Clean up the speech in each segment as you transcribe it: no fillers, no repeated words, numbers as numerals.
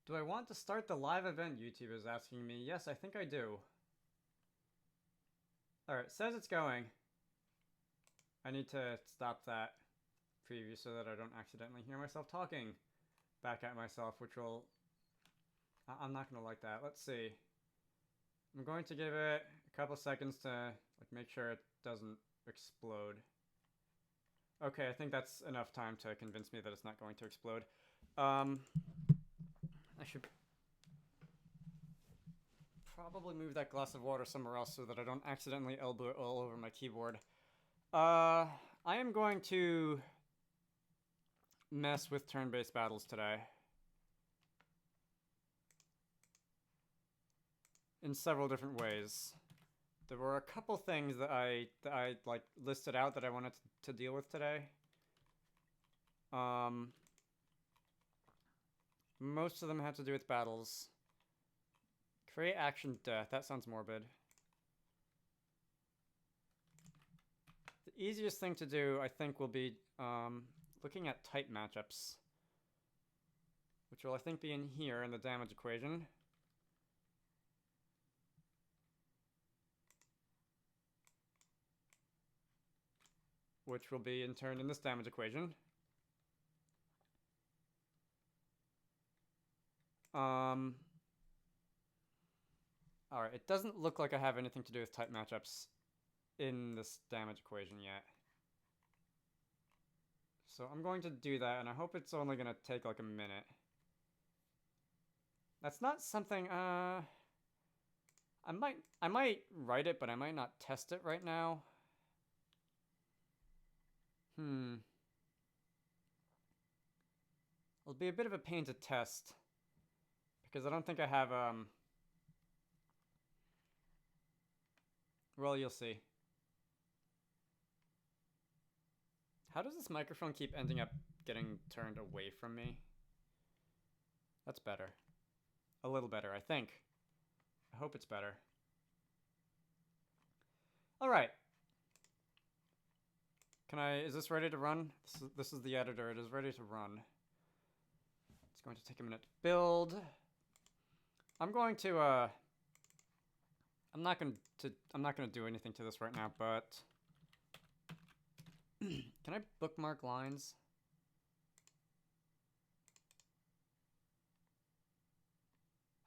Do I want to start the live event? YouTube is asking me. Yes, I think I do. Alright, says it's going. I need to stop that preview so that I don't accidentally hear myself talking back at myself, which will... I'm not going to like that. Let's see. I'm going to give it a couple seconds to make sure it doesn't explode. Okay, I think that's enough time to convince me that it's not going to explode. I should probably move that glass of water somewhere else so that I don't accidentally elbow it all over my keyboard. I am going to mess with turn-based battles today. In several different ways. There were a couple things that I like listed out that I wanted to deal with today. Most of them have to do with battles. Create action death. That sounds morbid. The easiest thing to do, I think, will be looking at type matchups, which will, I think, be in here in the damage equation. Which will be, in turn, in this damage equation. Alright, it doesn't look like I have anything to do with type matchups in this damage equation yet. So I'm going to do that, and I hope it's only going to take like a minute. That's not something, I might write it, but I might not test it right now. It'll be a bit of a pain to test. Because I don't think I have, well, you'll see. How does this microphone keep ending up getting turned away from me? That's better. A little better, I think. I hope it's better. Alright. Is this ready to run? This is the editor. It is ready to run. It's going to take a minute to build. I'm going to, I'm not going to do anything to this right now, but can I bookmark lines?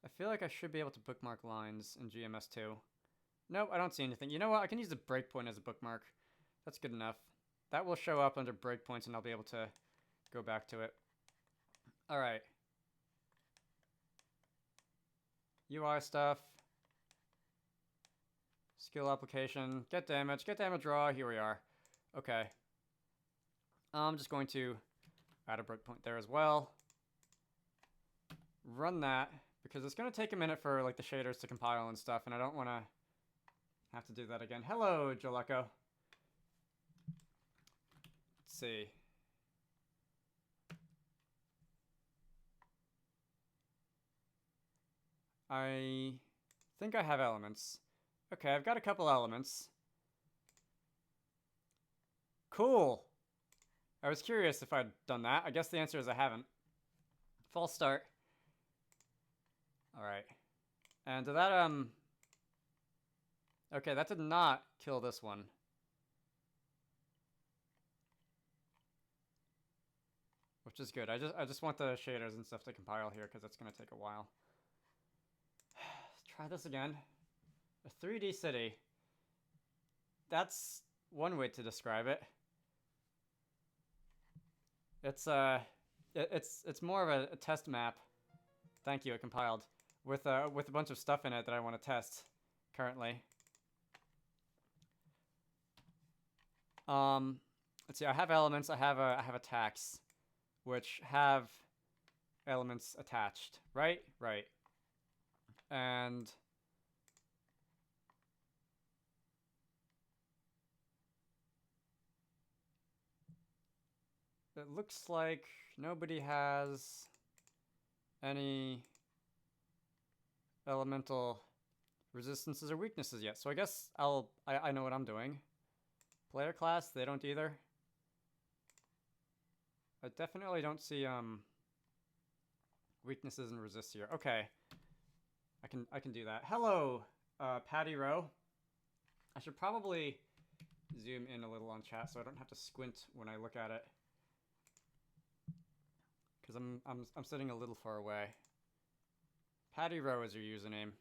I feel like I should be able to bookmark lines in GMS2. Nope, I don't see anything. You know what? I can use the breakpoint as a bookmark. That's good enough. That will show up under breakpoints, and I'll be able to go back to it. All right. UI stuff. Skill application. Get damage. Get damage raw. Here we are. Okay. I'm just going to add a breakpoint there as well. Run that, because it's going to take a minute for like the shaders to compile and stuff, and I don't want to have to do that again. Hello, Jaleco. Let's see. I think I have elements. Okay, I've got a couple elements. Cool. I was curious if I'd done that. I guess the answer is I haven't. False start. All right. And did that, okay, that did not kill this one. Which is good. I just want the shaders and stuff to compile here because it's going to take a while. Let's try this again. A 3D city. That's one way to describe it. It's more of a test map. Thank you, it compiled with a bunch of stuff in it that I want to test currently. Let's see. I have elements. I have attacks, which have elements attached. Right. And it looks like nobody has any elemental resistances or weaknesses yet. So I guess I know what I'm doing. Player class, they don't either. I definitely don't see weaknesses and resists here. Okay. I can do that. Hello, Patty Rowe. I should probably zoom in a little on chat so I don't have to squint when I look at it. Because I'm sitting a little far away. Patty Rowe is your username.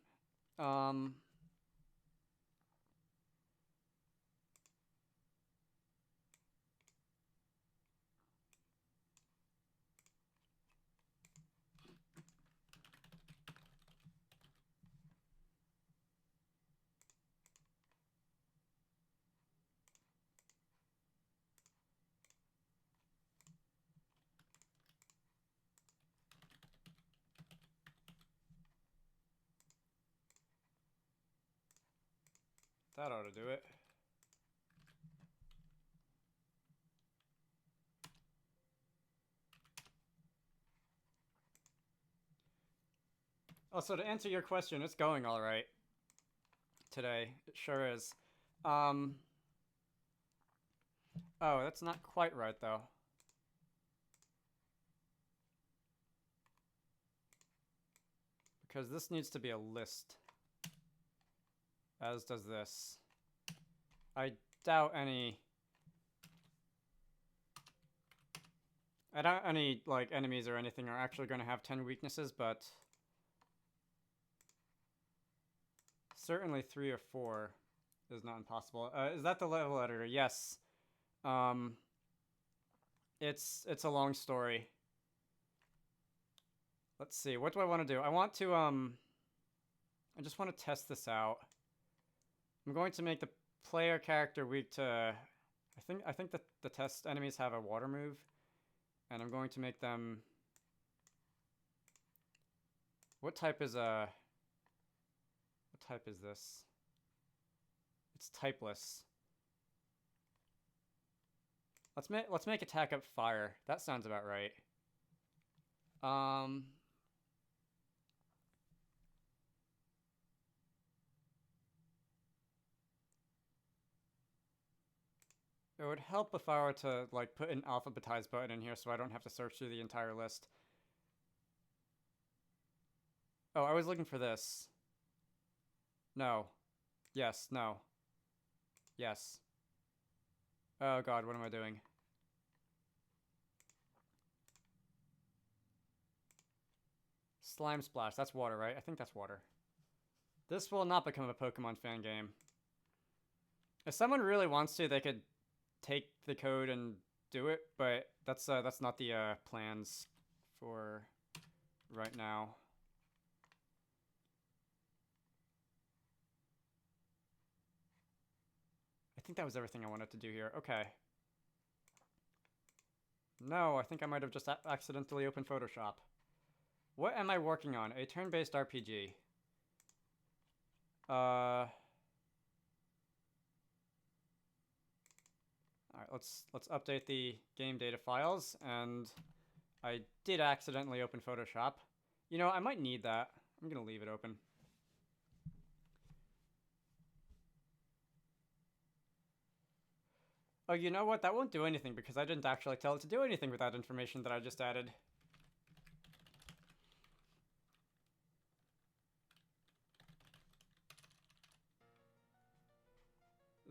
That ought to do it. Oh, so to answer your question, it's going all right today. It sure is. Oh, that's not quite right, though. Because this needs to be a list. As does this. I doubt any like enemies or anything are actually going to have 10 weaknesses, but certainly 3 or 4 is not impossible. Is that the level editor? Yes. It's a long story. Let's see. What do I want to do? I want to I just want to test this out. I'm going to make the player character weak to I think that the test enemies have a water move, and I'm going to make them. What type is this? It's typeless. Let's make attack up fire. That sounds about right. It would help if I were to like put an alphabetized button in here so I don't have to search through the entire list. Oh, I was looking for this. No. Yes, no. Yes. Oh god, what am I doing? Slime Splash, that's water, right? I think that's water. This will not become a Pokemon fan game. If someone really wants to, they could take the code and do it, but that's not the plans for right now. I think that was everything I wanted to do here. Okay. No, I think I might have just accidentally opened Photoshop. What am I working on? A turn-based RPG. Alright, let's update the game data files, and I did accidentally open Photoshop. You know, I might need that. I'm gonna leave it open. Oh, you know what? That won't do anything because I didn't actually tell it to do anything with that information that I just added.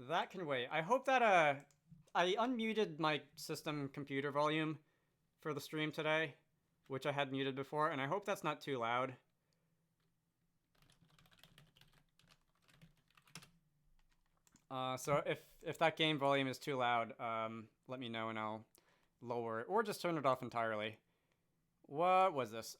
That can wait. I hope that I unmuted my system computer volume for the stream today, which I had muted before, and I hope that's not too loud. So if that game volume is too loud, let me know and I'll lower it, or just turn it off entirely. What was this?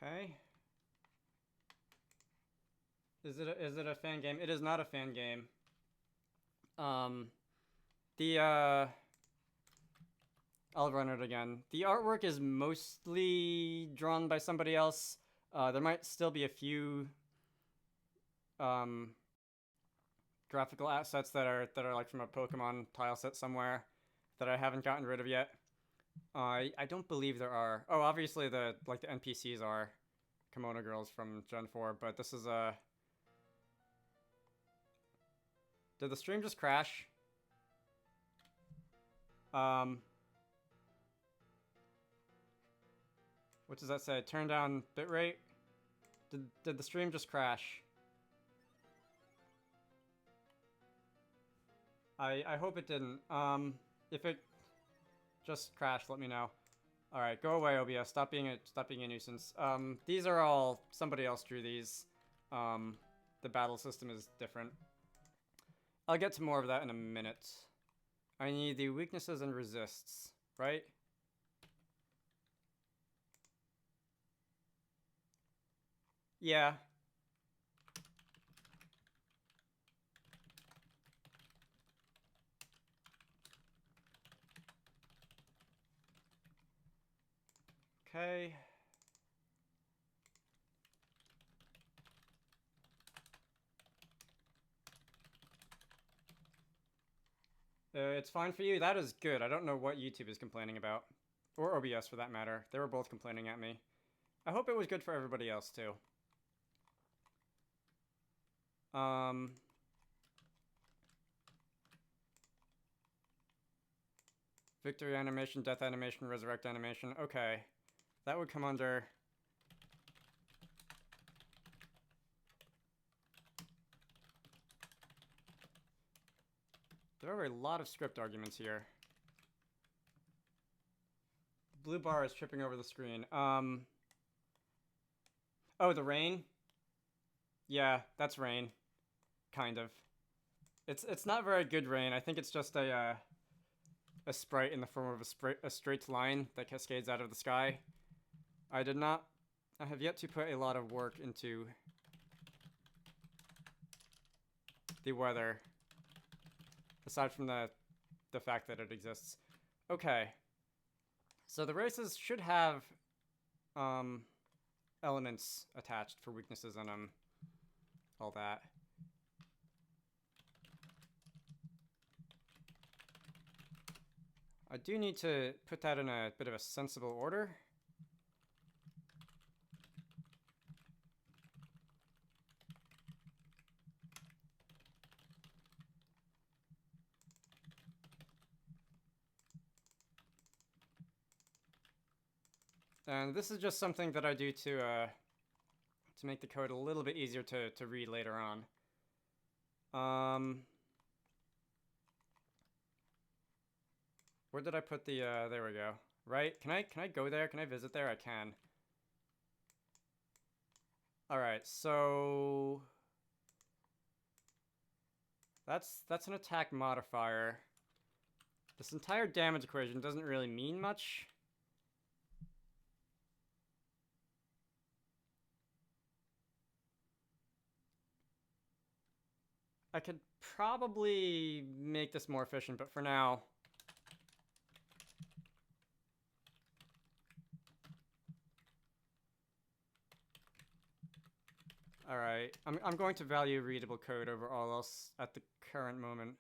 Okay. Is it a fan game? It is not a fan game. The, I'll run it again. The artwork is mostly drawn by somebody else. There might still be a few, graphical assets that are like from a Pokemon tile set somewhere that I haven't gotten rid of yet. I don't believe there are. Oh, obviously the NPCs are Kimono Girls from Gen 4, but this is did the stream just crash? What does that say? Turn down bitrate? Did the stream just crash? I hope it didn't. If it just crashed, let me know. All right, go away, OBS. Stop being a nuisance. These are all somebody else drew these. The battle system is different. I'll get to more of that in a minute. I need the weaknesses and resists, right? Yeah. Okay. It's fine for you? That is good. I don't know what YouTube is complaining about. Or OBS, for that matter. They were both complaining at me. I hope it was good for everybody else, too. Victory animation, death animation, resurrect animation. Okay. That would come under... There are a lot of script arguments here. The blue bar is tripping over the screen. Oh, the rain? Yeah, that's rain. Kind of. It's not very good rain. I think it's just a sprite in the form of a straight line that cascades out of the sky. I have yet to put a lot of work into the weather, aside from the fact that it exists. Okay. So the races should have elements attached for weaknesses and all that. I do need to put that in a bit of a sensible order. And this is just something that I do to make the code a little bit easier to read later on. Where did I put the, there we go. Right? Can I go there? Can I visit there? I can. Alright, so... That's an attack modifier. This entire damage equation doesn't really mean much. I could probably make this more efficient, but for now... Alright, I'm going to value readable code over all else at the current moment.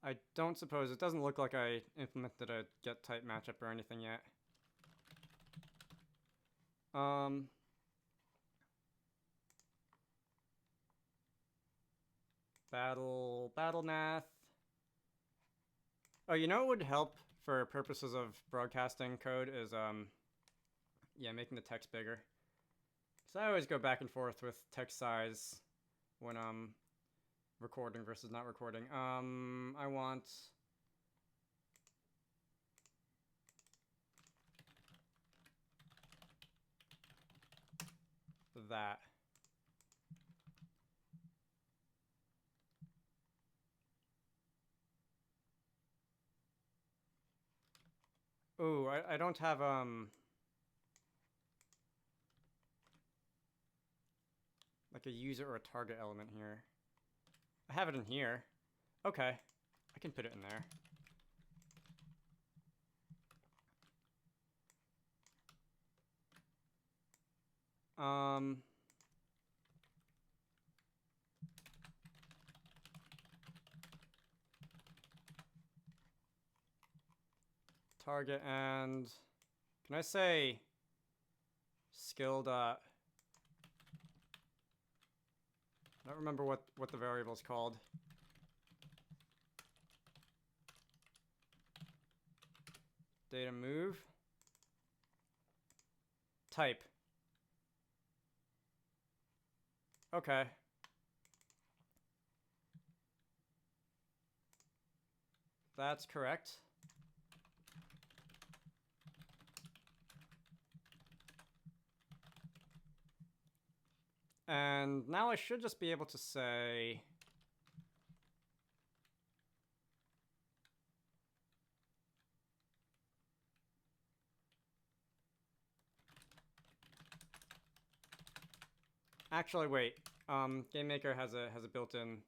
I don't suppose, it doesn't look like I implemented a get type matchup or anything yet. Battle math. Oh, you know what would help for purposes of broadcasting code is, yeah, making the text bigger. So I always go back and forth with text size when recording versus not recording. I want that. Ooh, I don't have like a user or a target element here. I have it in here. Okay, I can put it in there. Target and can I say skill dot? I don't remember what the variable is called. Data move. Type. Okay. That's correct. And now I should just be able to say actually wait. GameMaker has a built-in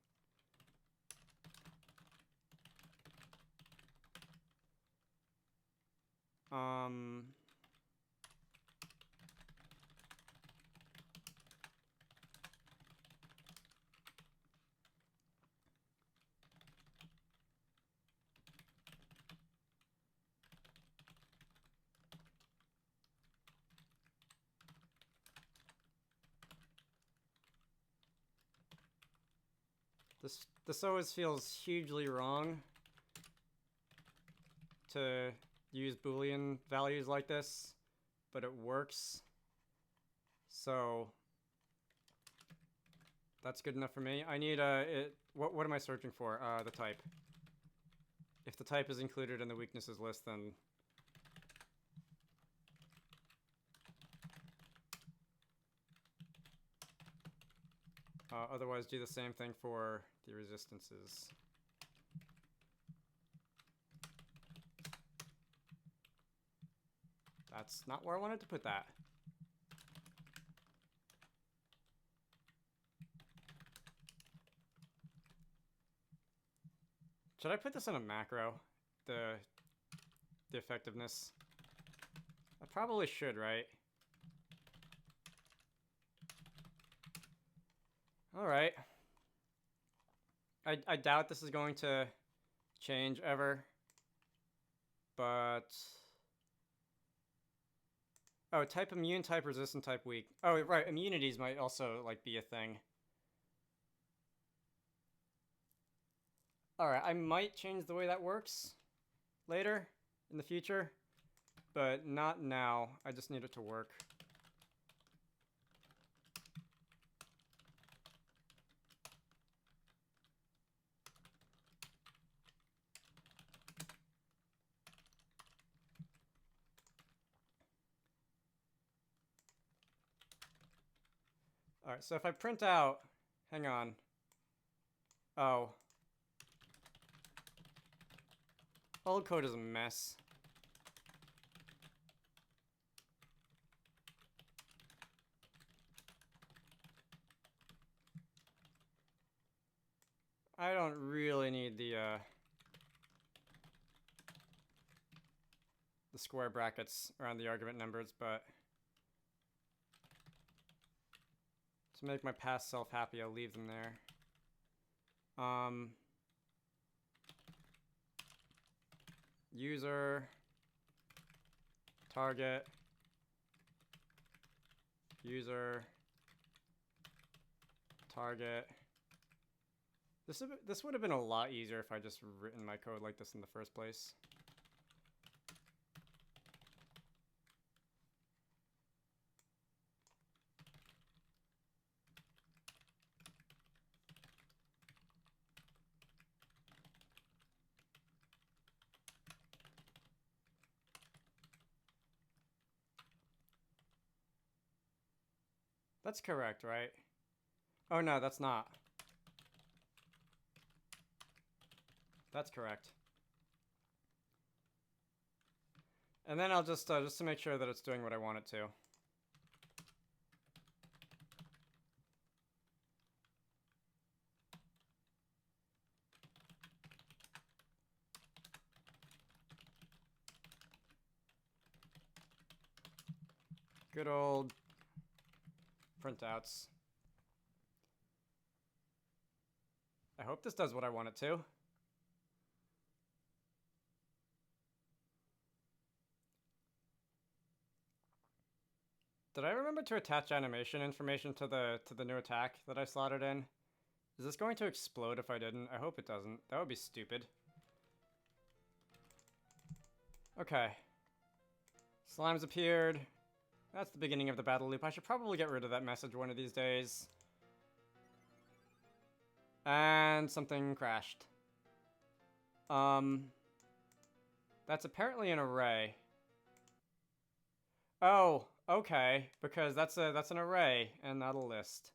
this always feels hugely wrong to use Boolean values like this, but it works. So that's good enough for me. I need what am I searching for? The type. If the type is included in the weaknesses list, then otherwise do the same thing for the resistances. That's not where I wanted to put that. Should I put this in a macro? The effectiveness? I probably should, right? Alright. I doubt this is going to change ever. But oh, type immune, type resistant, type weak. Oh, right, immunities might also like be a thing. Alright, I might change the way that works later in the future, but not now. I just need it to work. Alright, so if I print out, hang on. Oh. Old code is a mess. I don't really need the square brackets around the argument numbers, but to make my past self happy, I'll leave them there. User, target, user, target. This would have been a lot easier if I just written my code like this in the first place. That's correct, right? Oh no, that's not. That's correct. And then I'll just to make sure that it's doing what I want it to. Good old printouts. I hope this does what I want it to. Did I remember to attach animation information to the new attack that I slotted in? Is this going to explode if I didn't? I hope it doesn't. That would be stupid. Okay. Slimes appeared. That's the beginning of the battle loop. I should probably get rid of that message one of these days. And something crashed. That's apparently an array. Oh, okay, because that's an array and not a list.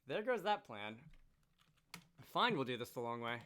There goes that plan. Fine, we'll do this the long way.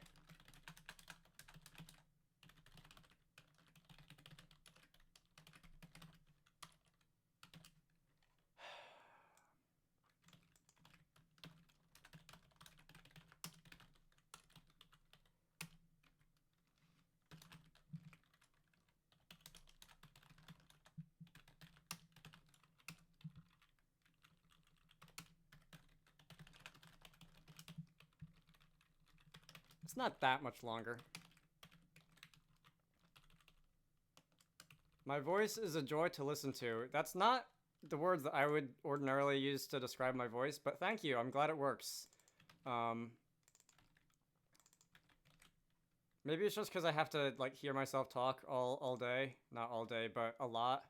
It's not that much longer. My voice is a joy to listen to. That's not the words that I would ordinarily use to describe my voice, but thank you. I'm glad it works. Maybe it's just because I have to like hear myself talk all day. Not all day, but a lot.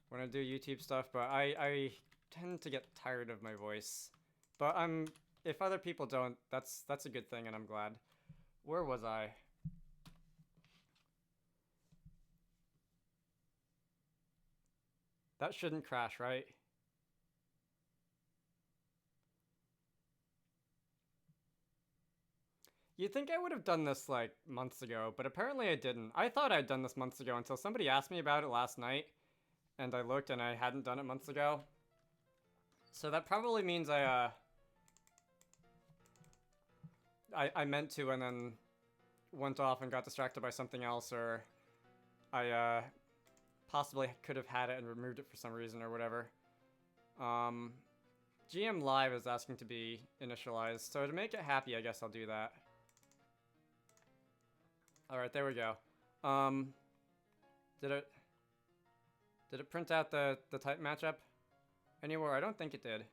When I do YouTube stuff, but I tend to get tired of my voice. But if other people don't, that's a good thing, and I'm glad. Where was I? That shouldn't crash, right? You'd think I would have done this like months ago, but apparently I didn't. I thought I'd done this months ago until somebody asked me about it last night, and I looked and I hadn't done it months ago. So that probably means I meant to and then went off and got distracted by something else, or I possibly could have had it and removed it for some reason or whatever. GM Live is asking to be initialized, so to make it happy, I guess I'll do that. Alright, there we go. Did it print out the type matchup anywhere? I don't think it did.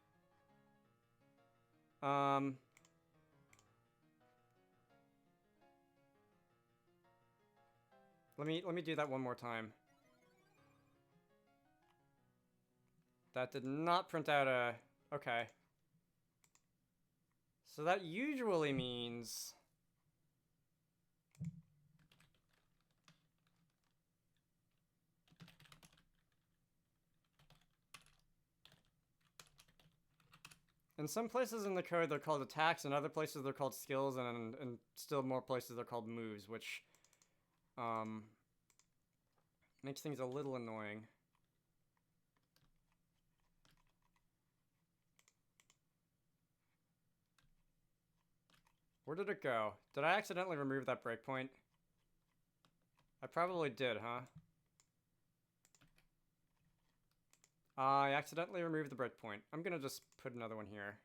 Let me do that one more time. That did not print out a... Okay. So that usually means... In some places in the code they're called attacks, and other places they're called skills, and still more places they're called moves, which makes things a little annoying. Where did it go? Did I accidentally remove that breakpoint? I probably did, huh? I accidentally removed the breakpoint. I'm gonna just put another one here.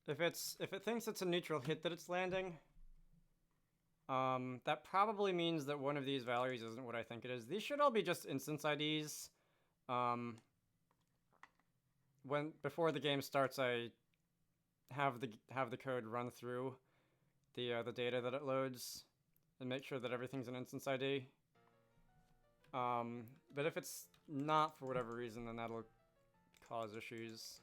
If it thinks it's a neutral hit that it's landing, that probably means that one of these values isn't what I think it is. These should all be just instance IDs. Before the game starts, I have the code run through the data that it loads and make sure that everything's an instance ID. But if it's not for whatever reason, then that'll cause issues.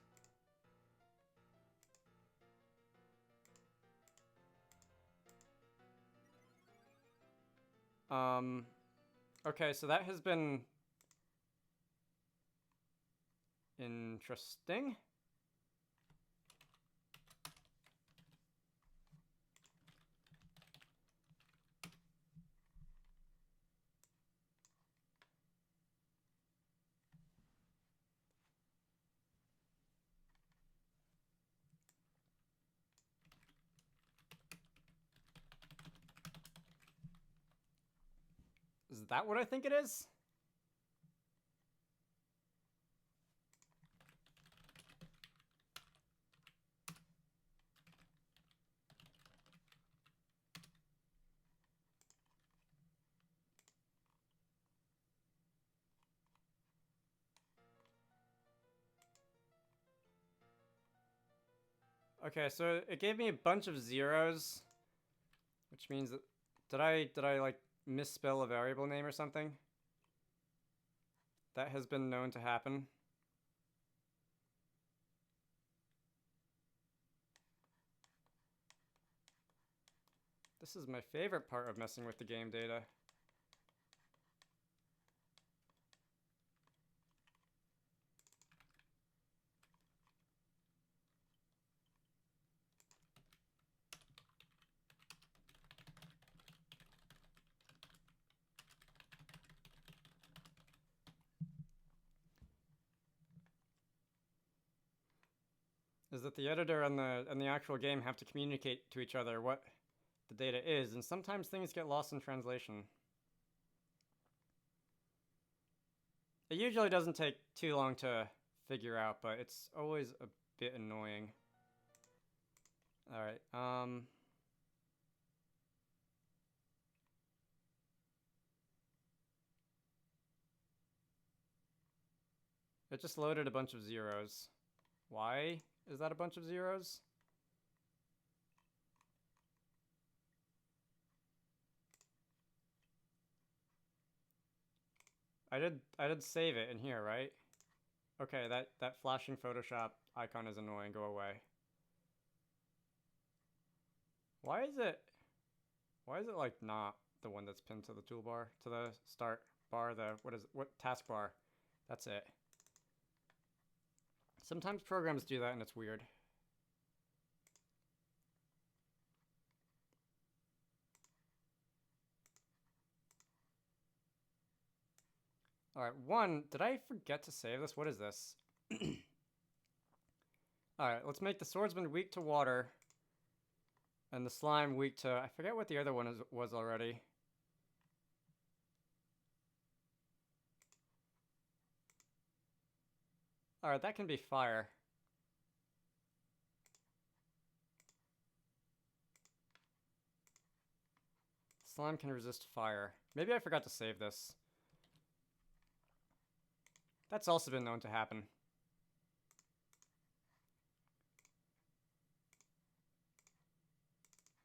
Okay, so that has been Interesting. Is that what I think it is? Okay, so it gave me a bunch of zeros, which means that did I like misspell a variable name or something? That has been known to happen. This is my favorite part of messing with the game data. Is that the editor and the actual game have to communicate to each other what the data is, and sometimes things get lost in translation. It usually doesn't take too long to figure out, but it's always a bit annoying. Alright, it just loaded a bunch of zeros. Why is that a bunch of zeros? I did save it in here, right? Okay, that flashing Photoshop icon is annoying. Go away. Why is it like not the one that's pinned to the toolbar, to the start bar, what taskbar? That's it. Sometimes programs do that and it's weird. Alright, did I forget to save this? What is this? Alright, let's make the swordsman weak to water and the slime weak to, I forget what the other one was already. Alright, that can be fire. Slime can resist fire. Maybe I forgot to save this. That's also been known to happen.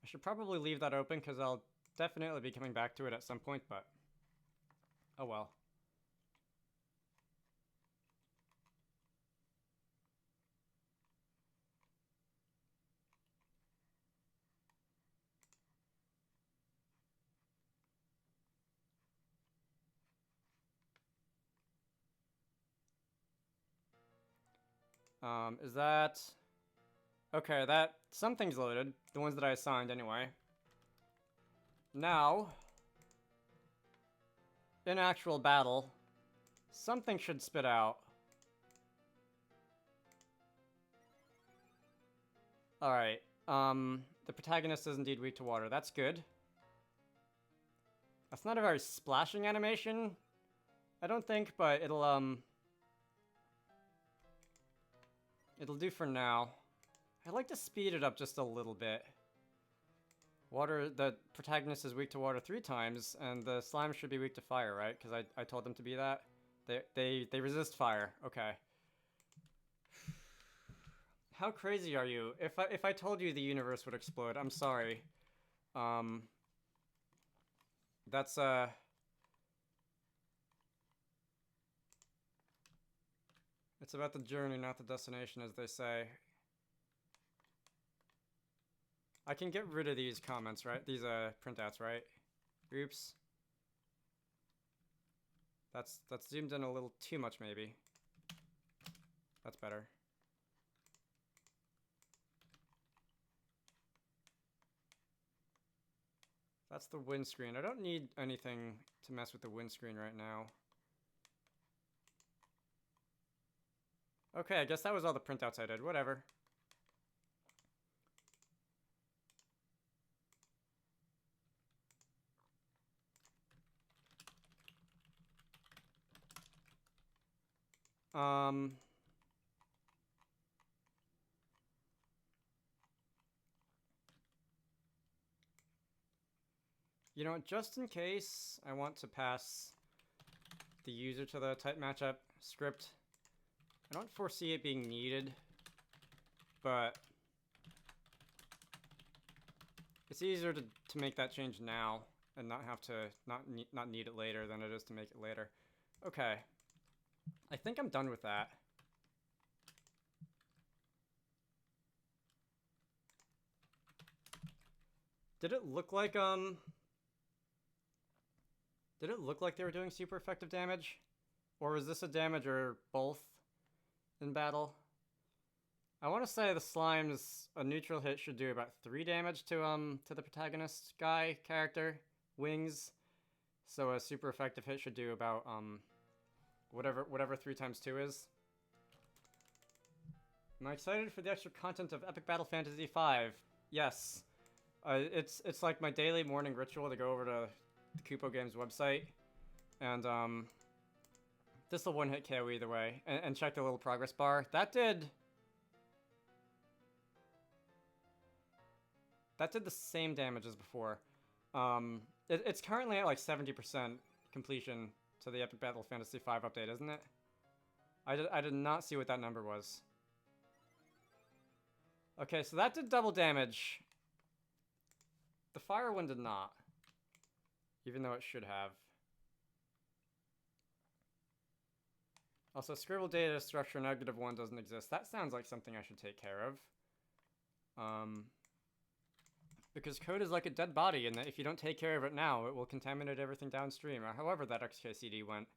I should probably leave that open because I'll definitely be coming back to it at some point, but oh well. Is that... Okay, something's loaded. The ones that I assigned, anyway. Now, in actual battle, something should spit out. Alright, the protagonist is indeed weak to water. That's good. That's not a very splashing animation, I don't think, but it'll do for now. I'd like to speed it up just a little bit. The protagonist is weak to water 3 times, and the slime should be weak to fire, right? Because I told them to be that. They resist fire. Okay. How crazy are you? If I told you the universe would explode, I'm sorry. That's it's about the journey, not the destination, as they say. I can get rid of these comments, right? These printouts, right? Oops. That's zoomed in a little too much, maybe. That's better. That's the windscreen. I don't need anything to mess with the windscreen right now. Okay, I guess that was all the printouts I did. Whatever. You know, just in case I want to pass the user to the type matchup script, I don't foresee it being needed, but it's easier to make that change now and not have to not need it later than it is to make it later. Okay, I think I'm done with that. Did it look like they were doing super effective damage? Or was this a damage or both in battle? I want to say the slimes, a neutral hit should do about 3 damage to the protagonist guy character, Wings. So a super effective hit should do about whatever 3 times 2 is. Am I excited for the extra content of Epic Battle Fantasy V? Yes. It's like my daily morning ritual to go over to the Kupo Games website, and this will one-hit KO either way, and check the little progress bar. That did the same damage as before. It's currently at like 70% completion to the Epic Battle Fantasy V update, isn't it? I did not see what that number was. Okay, so that did double damage. The fire one did not, even though it should have. Also, scribble data structure -1 doesn't exist. That sounds like something I should take care of. Because code is like a dead body, and that if you don't take care of it now, it will contaminate everything downstream, or however that XKCD went.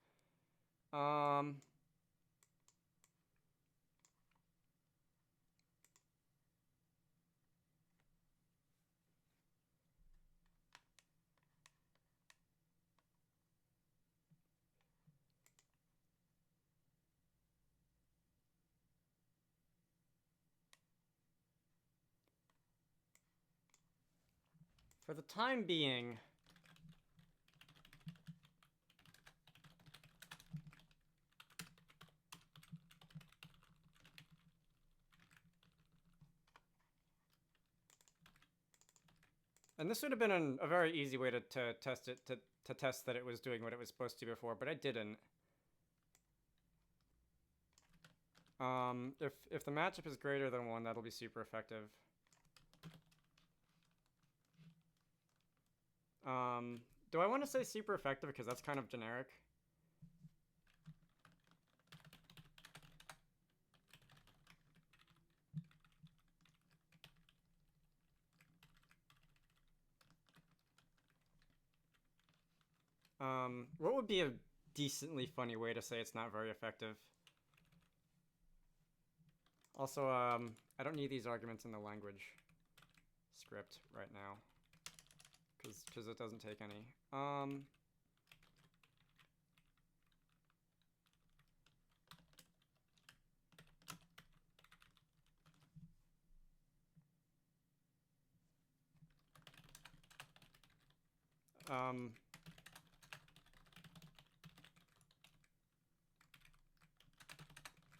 For the time being, and this would have been a very easy way to test it, to test that it was doing what it was supposed to before, but I didn't. If the matchup is greater than 1, that'll be super effective. Do I want to say super effective because that's kind of generic? What would be a decently funny way to say it's not very effective? Also, I don't need these arguments in the language script right now, because it doesn't take any.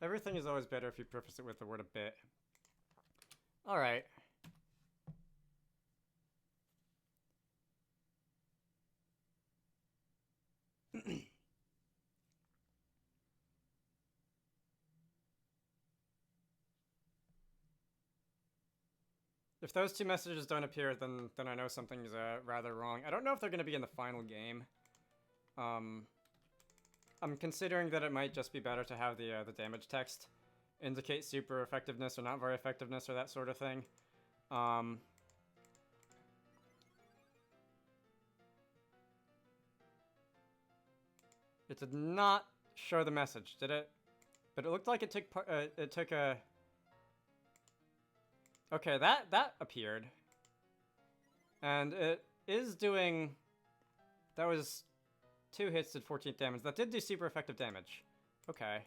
Everything is always better if you preface it with the word a bit. All right. If those 2 messages don't appear, then I know something's rather wrong. I don't know if they're going to be in the final game. I'm considering that it might just be better to have the damage text indicate super effectiveness or not very effectiveness or that sort of thing. It did not show the message, did it? But it looked like it took a... Okay, that appeared. And it is doing... That was 2 hits, did 14 damage. That did do super effective damage. Okay.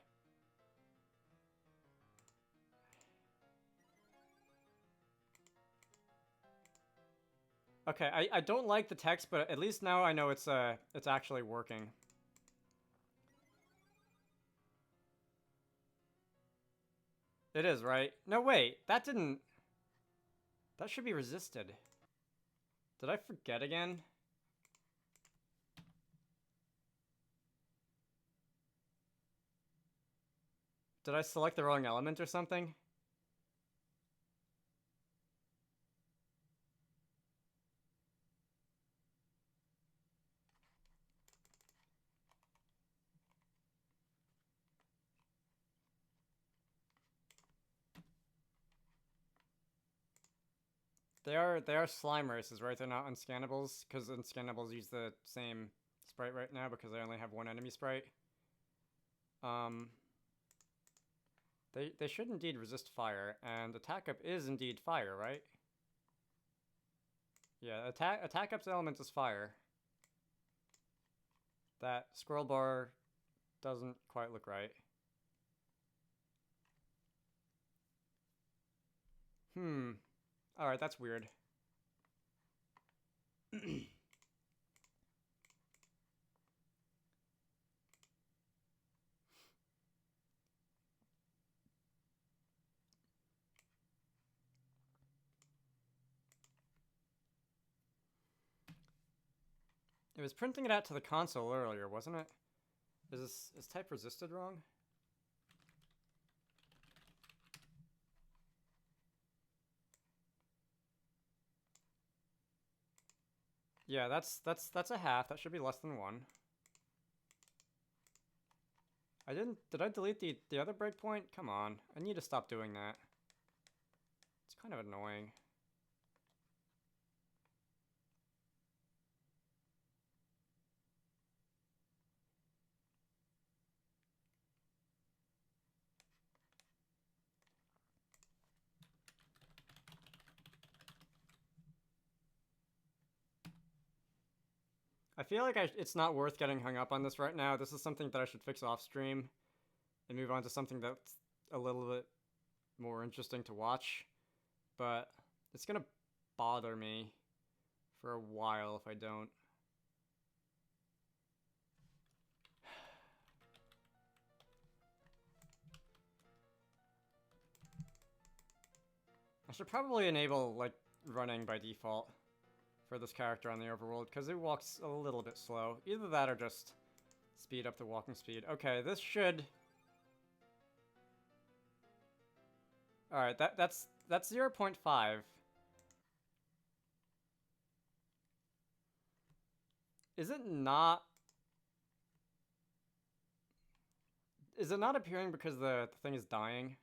Okay, I don't like the text, but at least now I know it's actually working. It is, right? No, wait, that didn't... That should be resisted. Did I forget again? Did I select the wrong element or something? They are slime races, right? They're not unscannables, because unscannables use the same sprite right now because they only have one enemy sprite. They should indeed resist fire, and attack up is indeed fire, right? Yeah, attack up's element is fire. That scroll bar doesn't quite look right. Alright, that's weird. It was printing it out to the console earlier, wasn't it? Is type resisted wrong? Yeah, that's a half. That should be less than 1. Did I delete the other breakpoint? Come on, I need to stop doing that. It's kind of annoying. I feel like it's not worth getting hung up on this right now. This is something that I should fix off stream and move on to something that's a little bit more interesting to watch. But it's gonna bother me for a while if I don't. I should probably enable, like, running by default for this character on the overworld, because it walks a little bit slow. Either that or just speed up the walking speed. Okay, this should... Alright, that's 0.5. Is it not... Is it not appearing because the thing is dying?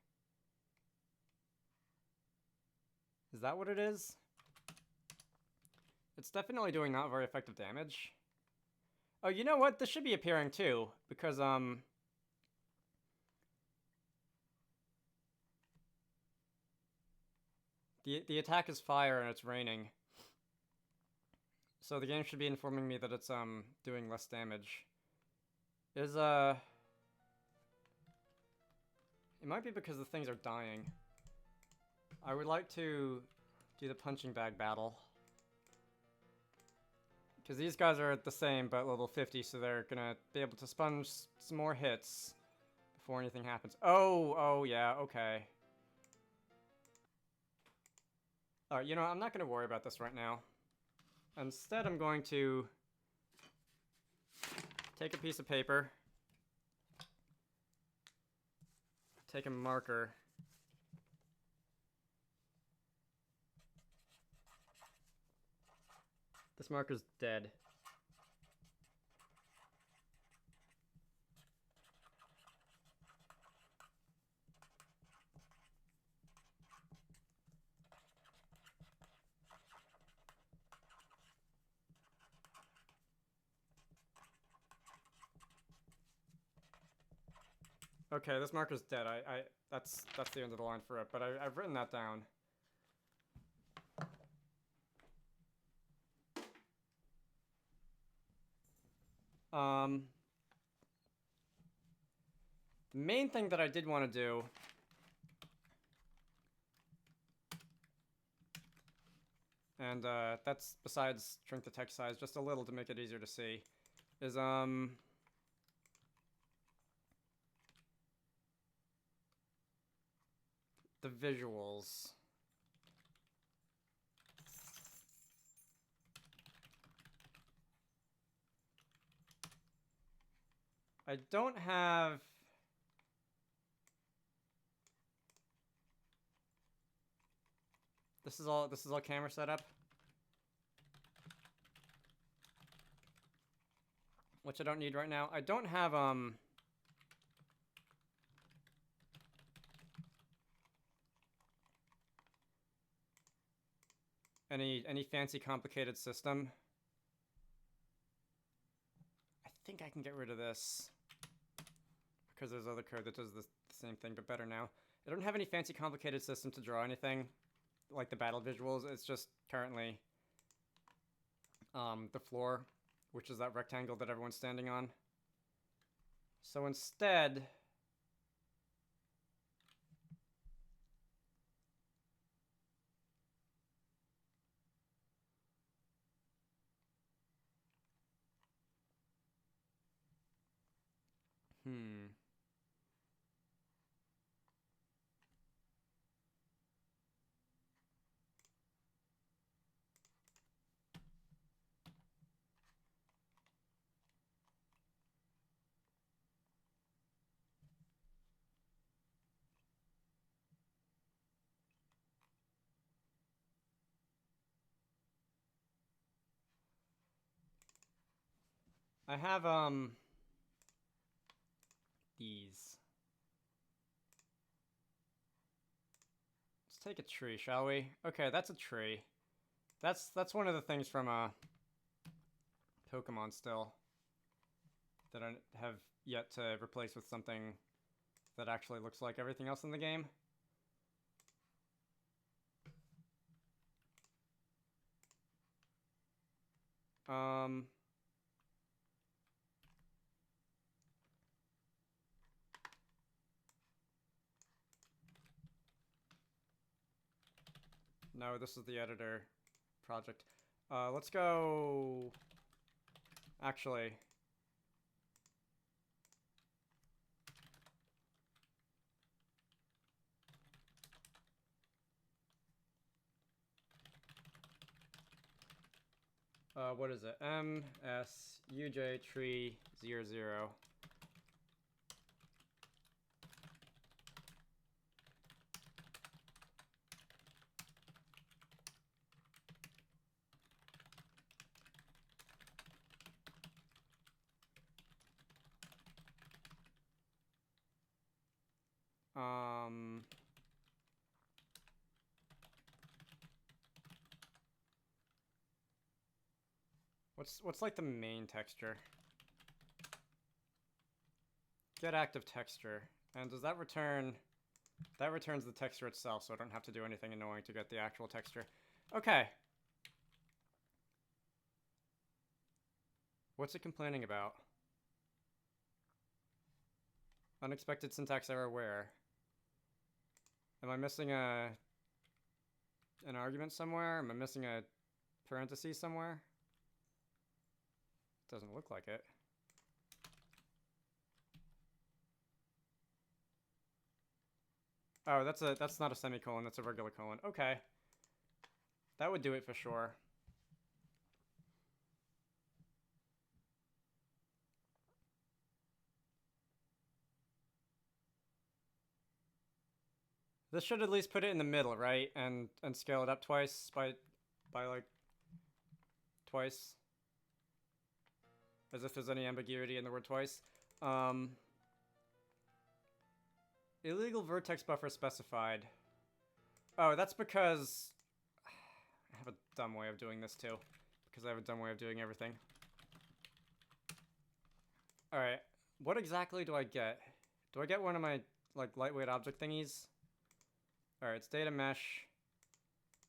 Is that what it is? It's definitely doing not very effective damage. Oh, you know what? This should be appearing too, because, The attack is fire and it's raining. So the game should be informing me that it's, doing less damage. It might be because the things are dying. I would like to do the punching bag battle. Because these guys are the same, but level 50, so they're gonna be able to sponge some more hits before anything happens. Oh, yeah, okay. Alright, you know, I'm not gonna worry about this right now. Instead, I'm going to take a piece of paper, take a marker, this marker's dead. Okay, this marker's dead. That's the end of the line for it, but I've written that down. The main thing that I did want to do and that's besides shrink the text size just a little to make it easier to see, is the visuals. I don't have this is all camera setup, which I don't need right now. I don't have any fancy complicated system. I think I can get rid of this because there's other code that does the same thing but better now. I don't have any fancy complicated system to draw anything like the battle visuals. It's just currently the floor, which is that rectangle that everyone's standing on. So instead, I have these. Let's take a tree, shall we? Okay, that's a tree. That's one of the things from Pokemon still that I have yet to replace with something that actually looks like everything else in the game. No, this is the editor project. Let's go... Actually... what is it? MSUJ tree 00. What's like the main texture? Get active texture. And does that return... That returns the texture itself, so I don't have to do anything annoying to get the actual texture. Okay. What's it complaining about? Unexpected syntax error where? Am I missing an argument somewhere? Am I missing a parenthesis somewhere? Doesn't look like it. Oh, that's not a semicolon, that's a regular colon. Okay. That would do it for sure. This should at least put it in the middle, right? And scale it up twice by like twice. As if there's any ambiguity in the word twice. Illegal vertex buffer specified. Oh, that's because I have a dumb way of doing this too. Because I have a dumb way of doing everything. Alright, what exactly do I get? Do I get one of my, like, lightweight object thingies? Alright, it's data mesh.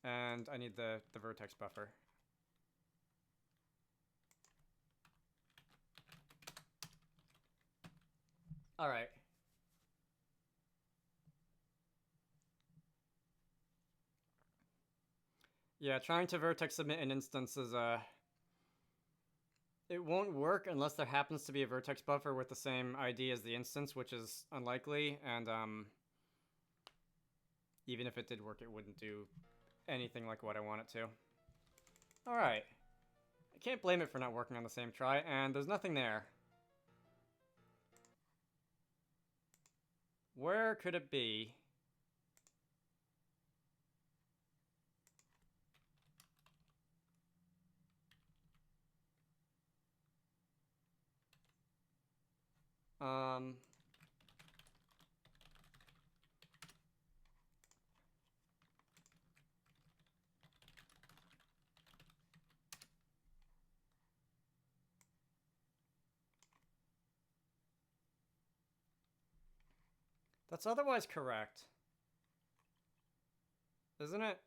And I need the vertex buffer. Alright. Yeah, trying to vertex submit an instance is, it won't work unless there happens to be a vertex buffer with the same ID as the instance, which is unlikely, and, even if it did work, it wouldn't do anything like what I want it to. Alright. I can't blame it for not working on the same try, and there's nothing there. Where could it be? That's otherwise correct. Isn't it?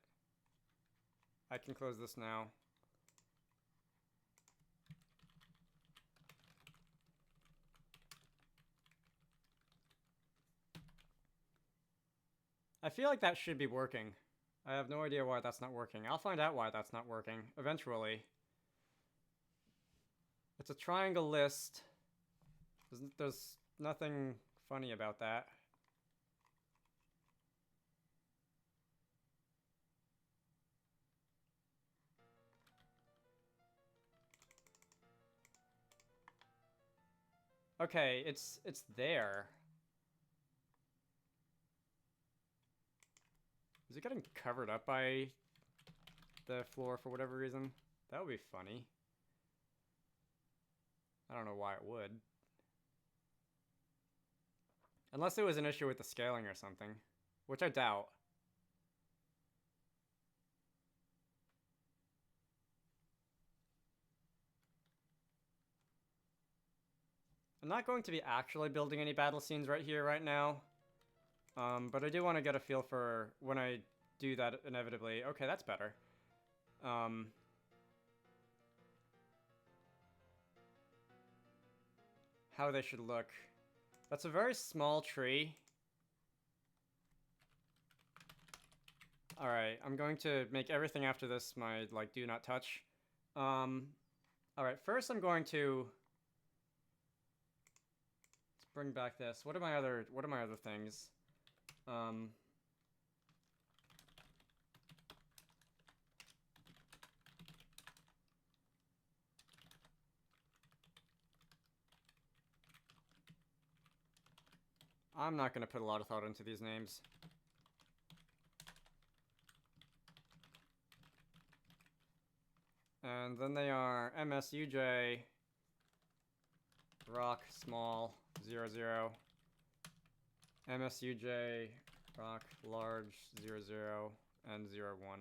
I can close this now. I feel like that should be working. I have no idea why that's not working. I'll find out why that's not working, eventually. It's a triangle list. There's nothing funny about that. Okay, it's there. Is it getting covered up by the floor for whatever reason? That would be funny. I don't know why it would. Unless it was an issue with the scaling or something, which I doubt. I'm not going to be actually building any battle scenes right here, right now. But I do want to get a feel for when I do that inevitably. Okay, that's better. How they should look. That's a very small tree. Alright, I'm going to make everything after this my, like, do not touch. Alright, first I'm going to... Let's bring back this. What are my other things? I'm not going to put a lot of thought into these names. And then they are MSUJ, rock, small, 0, 0. MSUJ, rock, large, 0, 0, and 0, 1.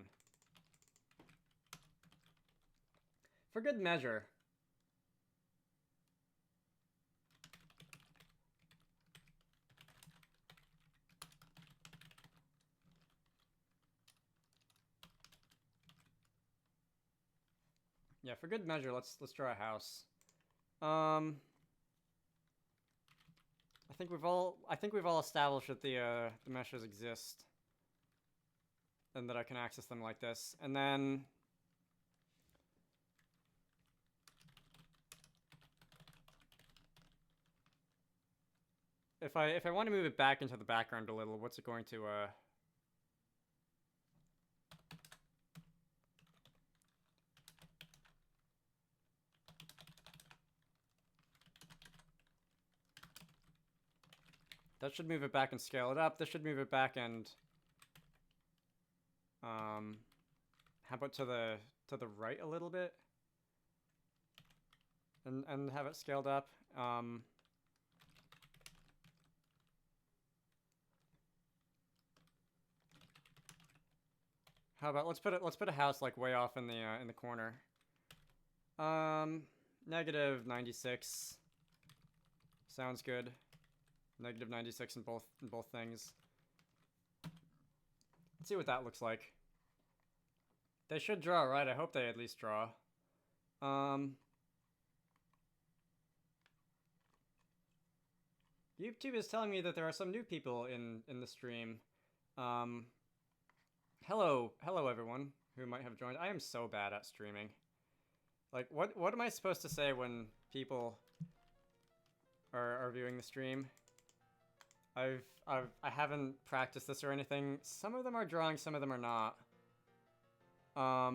For good measure. Yeah, for good measure, let's draw a house. I think we've all established that the meshes exist, and that I can access them like this. And then if I want to move it back into the background a little, what's it going to that should move it back and scale it up. This should move it back and how about to the right a little bit? And have it scaled up. How about let's put a house like way off in the corner. -96. Sounds good. Negative 96 in both things. Let's see what that looks like. They should draw, right? I hope they at least draw. YouTube is telling me that there are some new people in the stream. Hello everyone who might have joined. I am so bad at streaming. Like, what am I supposed to say when people are viewing the stream? I haven't practiced this or anything. Some of them are drawing, some of them are not. I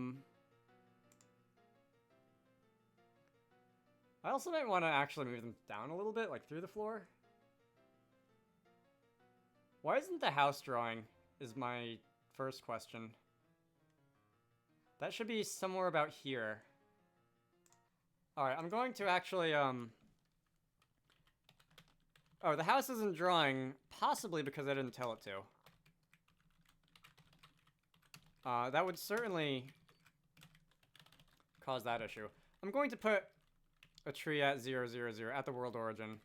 also might want to actually move them down a little bit, like through the floor. Why isn't the house drawing, is my first question. That should be somewhere about here. Alright, I'm going to actually, Oh, the house isn't drawing, possibly because I didn't tell it to. That would certainly cause that issue. I'm going to put a tree at 0, 0, 0, at the world origin,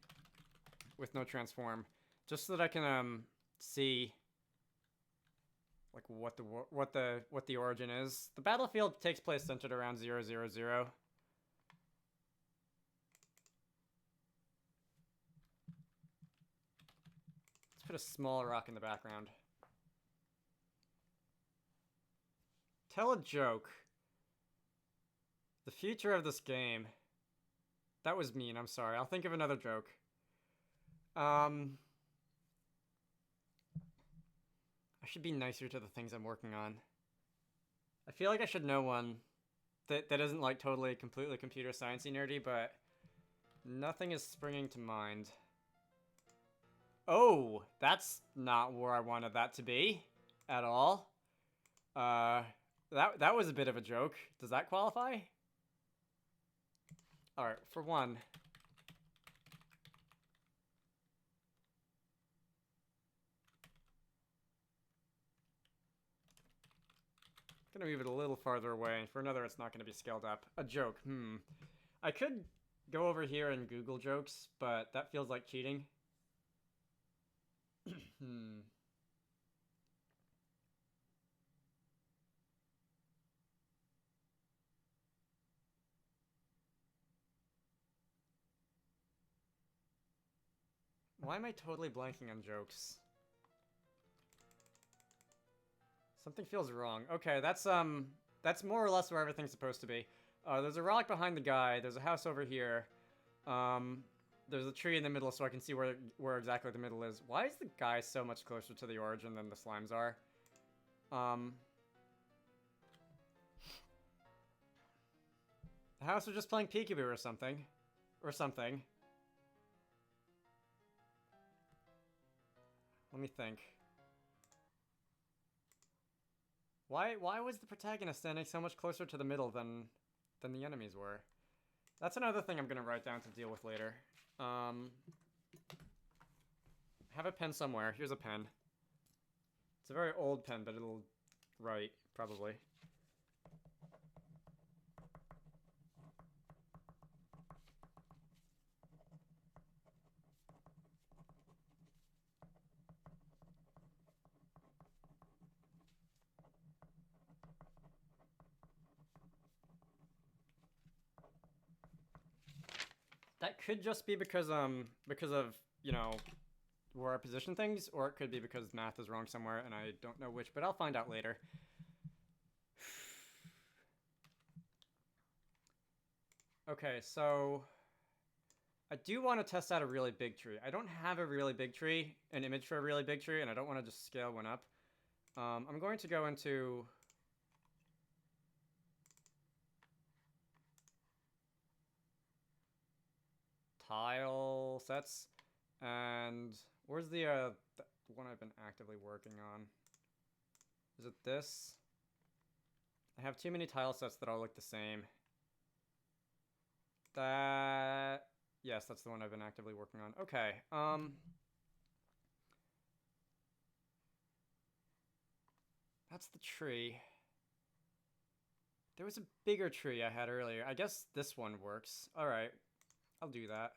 with no transform, just so that I can, see, like, what the origin is. The battlefield takes place centered around 0, 0, 0. Let's put a small rock in the background. Tell a joke. The future of this game. That was mean, I'm sorry. I'll think of another joke. I should be nicer to the things I'm working on. I feel like I should know one that isn't like totally, completely computer sciencey nerdy, but nothing is springing to mind. Oh, that's not where I wanted that to be at all. That was a bit of a joke. Does that qualify? All right, for one. Gonna move it a little farther away. For another, it's not gonna be scaled up. A joke, I could go over here and Google jokes, but that feels like cheating. Why am I totally blanking on jokes? Something feels wrong. Okay, that's more or less where everything's supposed to be. There's a rock behind the guy. There's a house over here. There's a tree in the middle so I can see where exactly the middle is. Why is the guy so much closer to the origin than the slimes are? The house are just playing peekaboo or something. Let me think. Why was the protagonist standing so much closer to the middle than the enemies were? That's another thing I'm gonna write down to deal with later. Have a pen somewhere. Here's a pen. It's a very old pen, but it'll write, probably. That could just be because of, you know, where I position things, or it could be because math is wrong somewhere and I don't know which, but I'll find out later. Okay, so I do want to test out a really big tree. I don't have a really big tree, an image for a really big tree, and I don't want to just scale one up. I'm going to go into tile sets, and where's the one I've been actively working on? Is it this? I have too many tile sets that all look the same. Yes, that's the one I've been actively working on. Okay, that's the tree. There was a bigger tree I had earlier. I guess this one works. All right, I'll do that.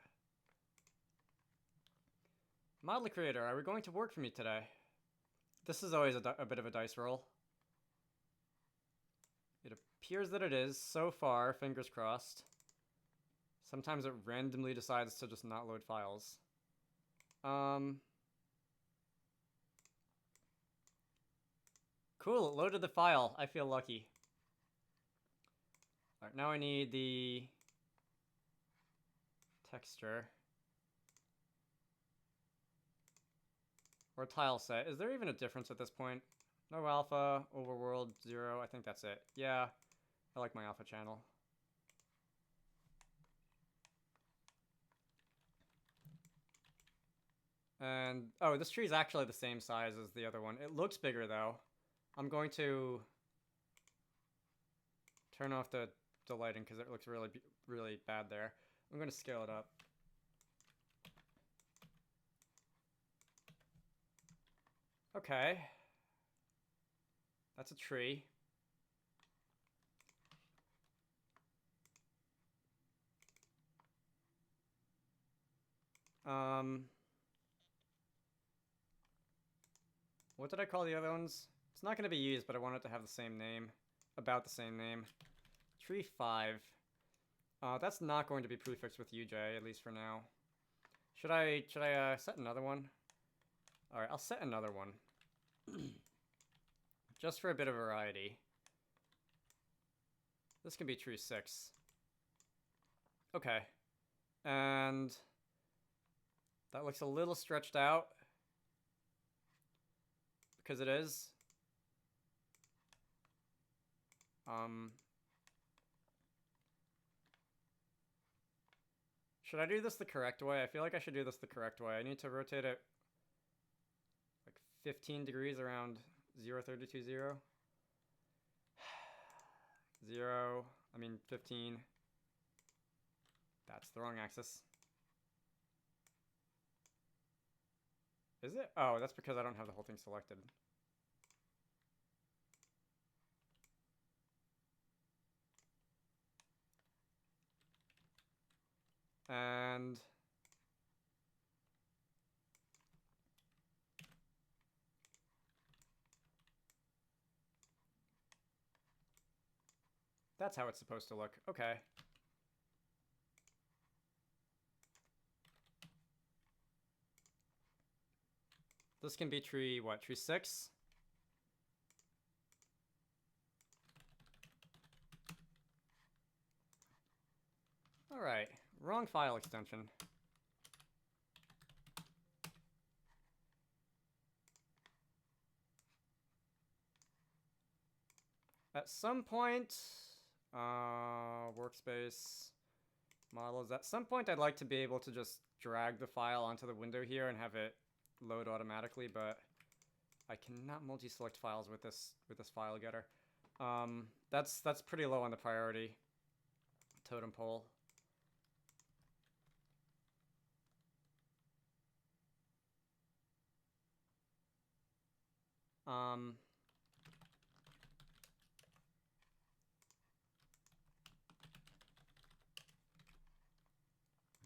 Model creator, are we going to work for me today? This is always a bit of a dice roll. It appears that it is, so far, fingers crossed. Sometimes it randomly decides to just not load files. Cool, it loaded the file. I feel lucky. Alright, now I need the texture. Or tile set. Is there even a difference at this point? No alpha, overworld, 0. I think that's it. Yeah, I like my alpha channel. And, oh, this tree is actually the same size as the other one. It looks bigger, though. I'm going to turn off the lighting because it looks really bad there. I'm going to scale it up. Okay. That's a tree. What did I call the other ones? It's not going to be used, but I want it to have the same name. About the same name. Tree 5. That's not going to be prefixed with UJ, at least for now. Should I set another one? Alright, I'll set another one. Just for a bit of variety. This can be tree 6. Okay. And that looks a little stretched out. Because it is. Should I do this the correct way? I feel like I should do this the correct way. I need to rotate it like 15 degrees around 0.32, 0. 15. That's the wrong axis. Is it? Oh, that's because I don't have the whole thing selected. And that's how it's supposed to look. Okay. This can be tree, what, tree 6? Alright, wrong file extension. At some point, workspace, models, at some point I'd like to be able to just drag the file onto the window here and have it load automatically, but I cannot multi-select files with this file getter. That's pretty low on the priority totem pole.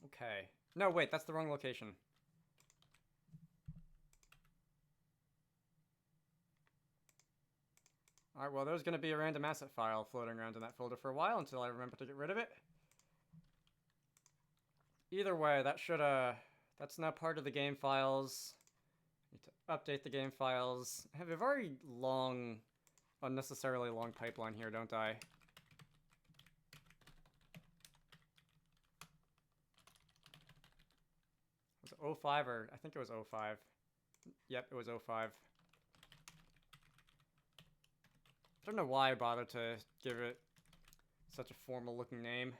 Okay. No, wait, that's the wrong location. Alright, well, there's going to be a random asset file floating around in that folder for a while until I remember to get rid of it. Either way, that should, that's now part of the game files. Need to update the game files. I have a very long, unnecessarily long pipeline here, don't I? Was it 05 or, I think it was 05. Yep, it was 05. I don't know why I bothered to give it such a formal looking name,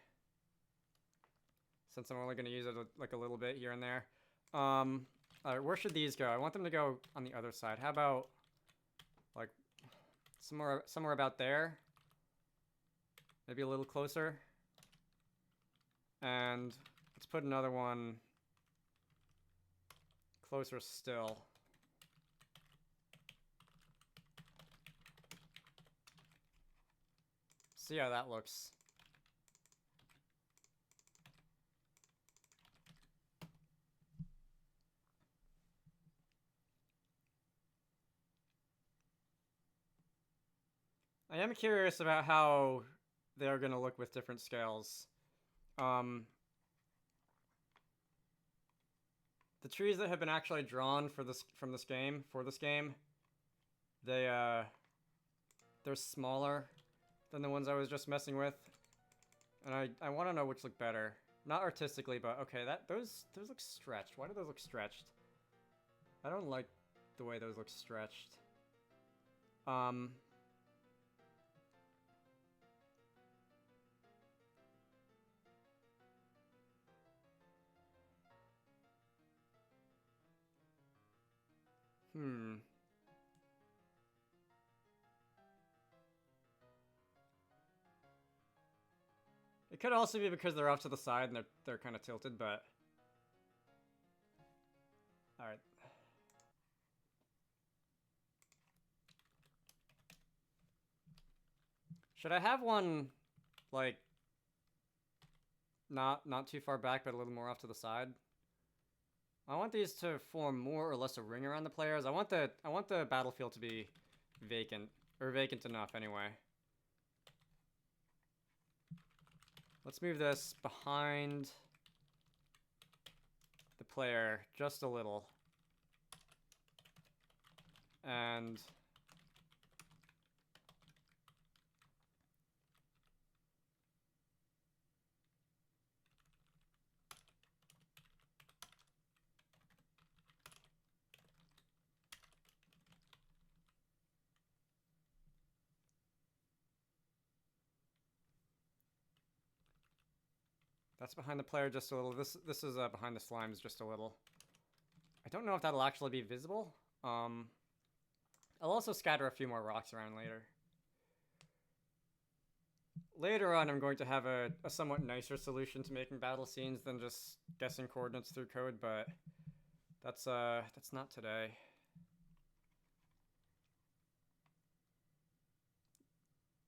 since I'm only going to use it like a little bit here and there. Alright, where should these go? I want them to go on the other side. How about like somewhere about there? Maybe a little closer. And let's put another one closer still. See how that looks. I am curious about how they're gonna look with different scales. Um, the trees that have been actually drawn for this game, they're smaller than the ones I was just messing with, and I want to know which look better. Not artistically, but okay, those look stretched. Why do those look stretched? I don't like the way those look stretched. Um. Hmm. It could also be because they're off to the side and they're kind of tilted, but all right. Should I have one like not too far back, but a little more off to the side? I want these to form more or less a ring around the players. I want the battlefield to be vacant, or vacant enough anyway. Let's move this behind the player just a little. And that's behind the player just a little. This is behind the slimes just a little. I don't know if that'll actually be visible. I'll also scatter a few more rocks around later. Later on, I'm going to have a somewhat nicer solution to making battle scenes than just guessing coordinates through code, but that's not today.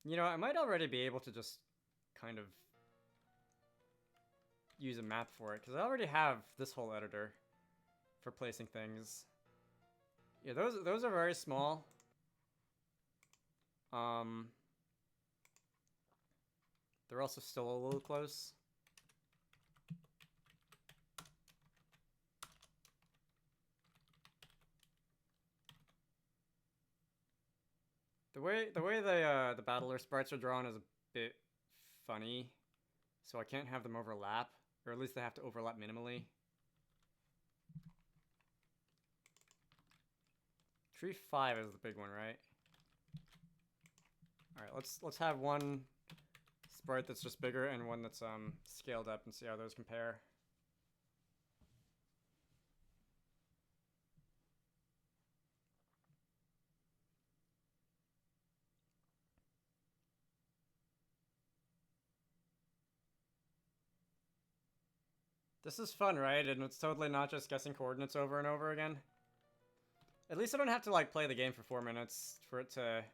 You know, I might already be able to just kind of use a map for it, because I already have this whole editor for placing things. Yeah, those are very small. They're also still a little close. The way the battler sprites are drawn is a bit funny, so I can't have them overlap, or at least they have to overlap minimally. Tree 5 is the big one, right? All right, let's have one sprite that's just bigger and one that's scaled up and see how those compare. This is fun, right? And it's totally not just guessing coordinates over and over again. At least I don't have to like play the game for 4 minutes for it to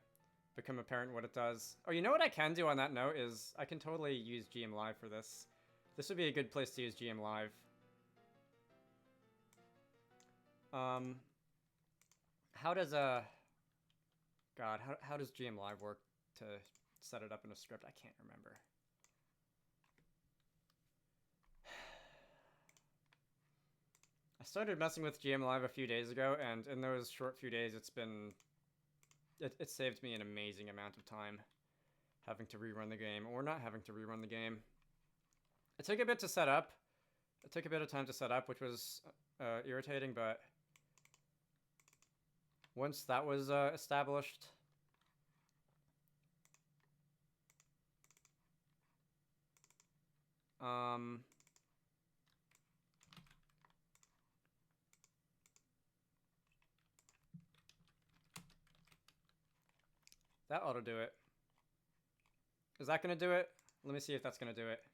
become apparent what it does. Oh, you know what I can do on that note is I can totally use GM Live for this. This would be a good place to use GM Live. How does God, how does GM Live work to set it up in a script? I can't remember. I started messing with GM Live a few days ago, and in those short few days, it saved me an amazing amount of time having to rerun the game, or not having to rerun the game. It took a bit to set up. It took a bit of time to set up, which was irritating, but once that was established, that ought to do it. Is that going to do it? Let me see if that's going to do it.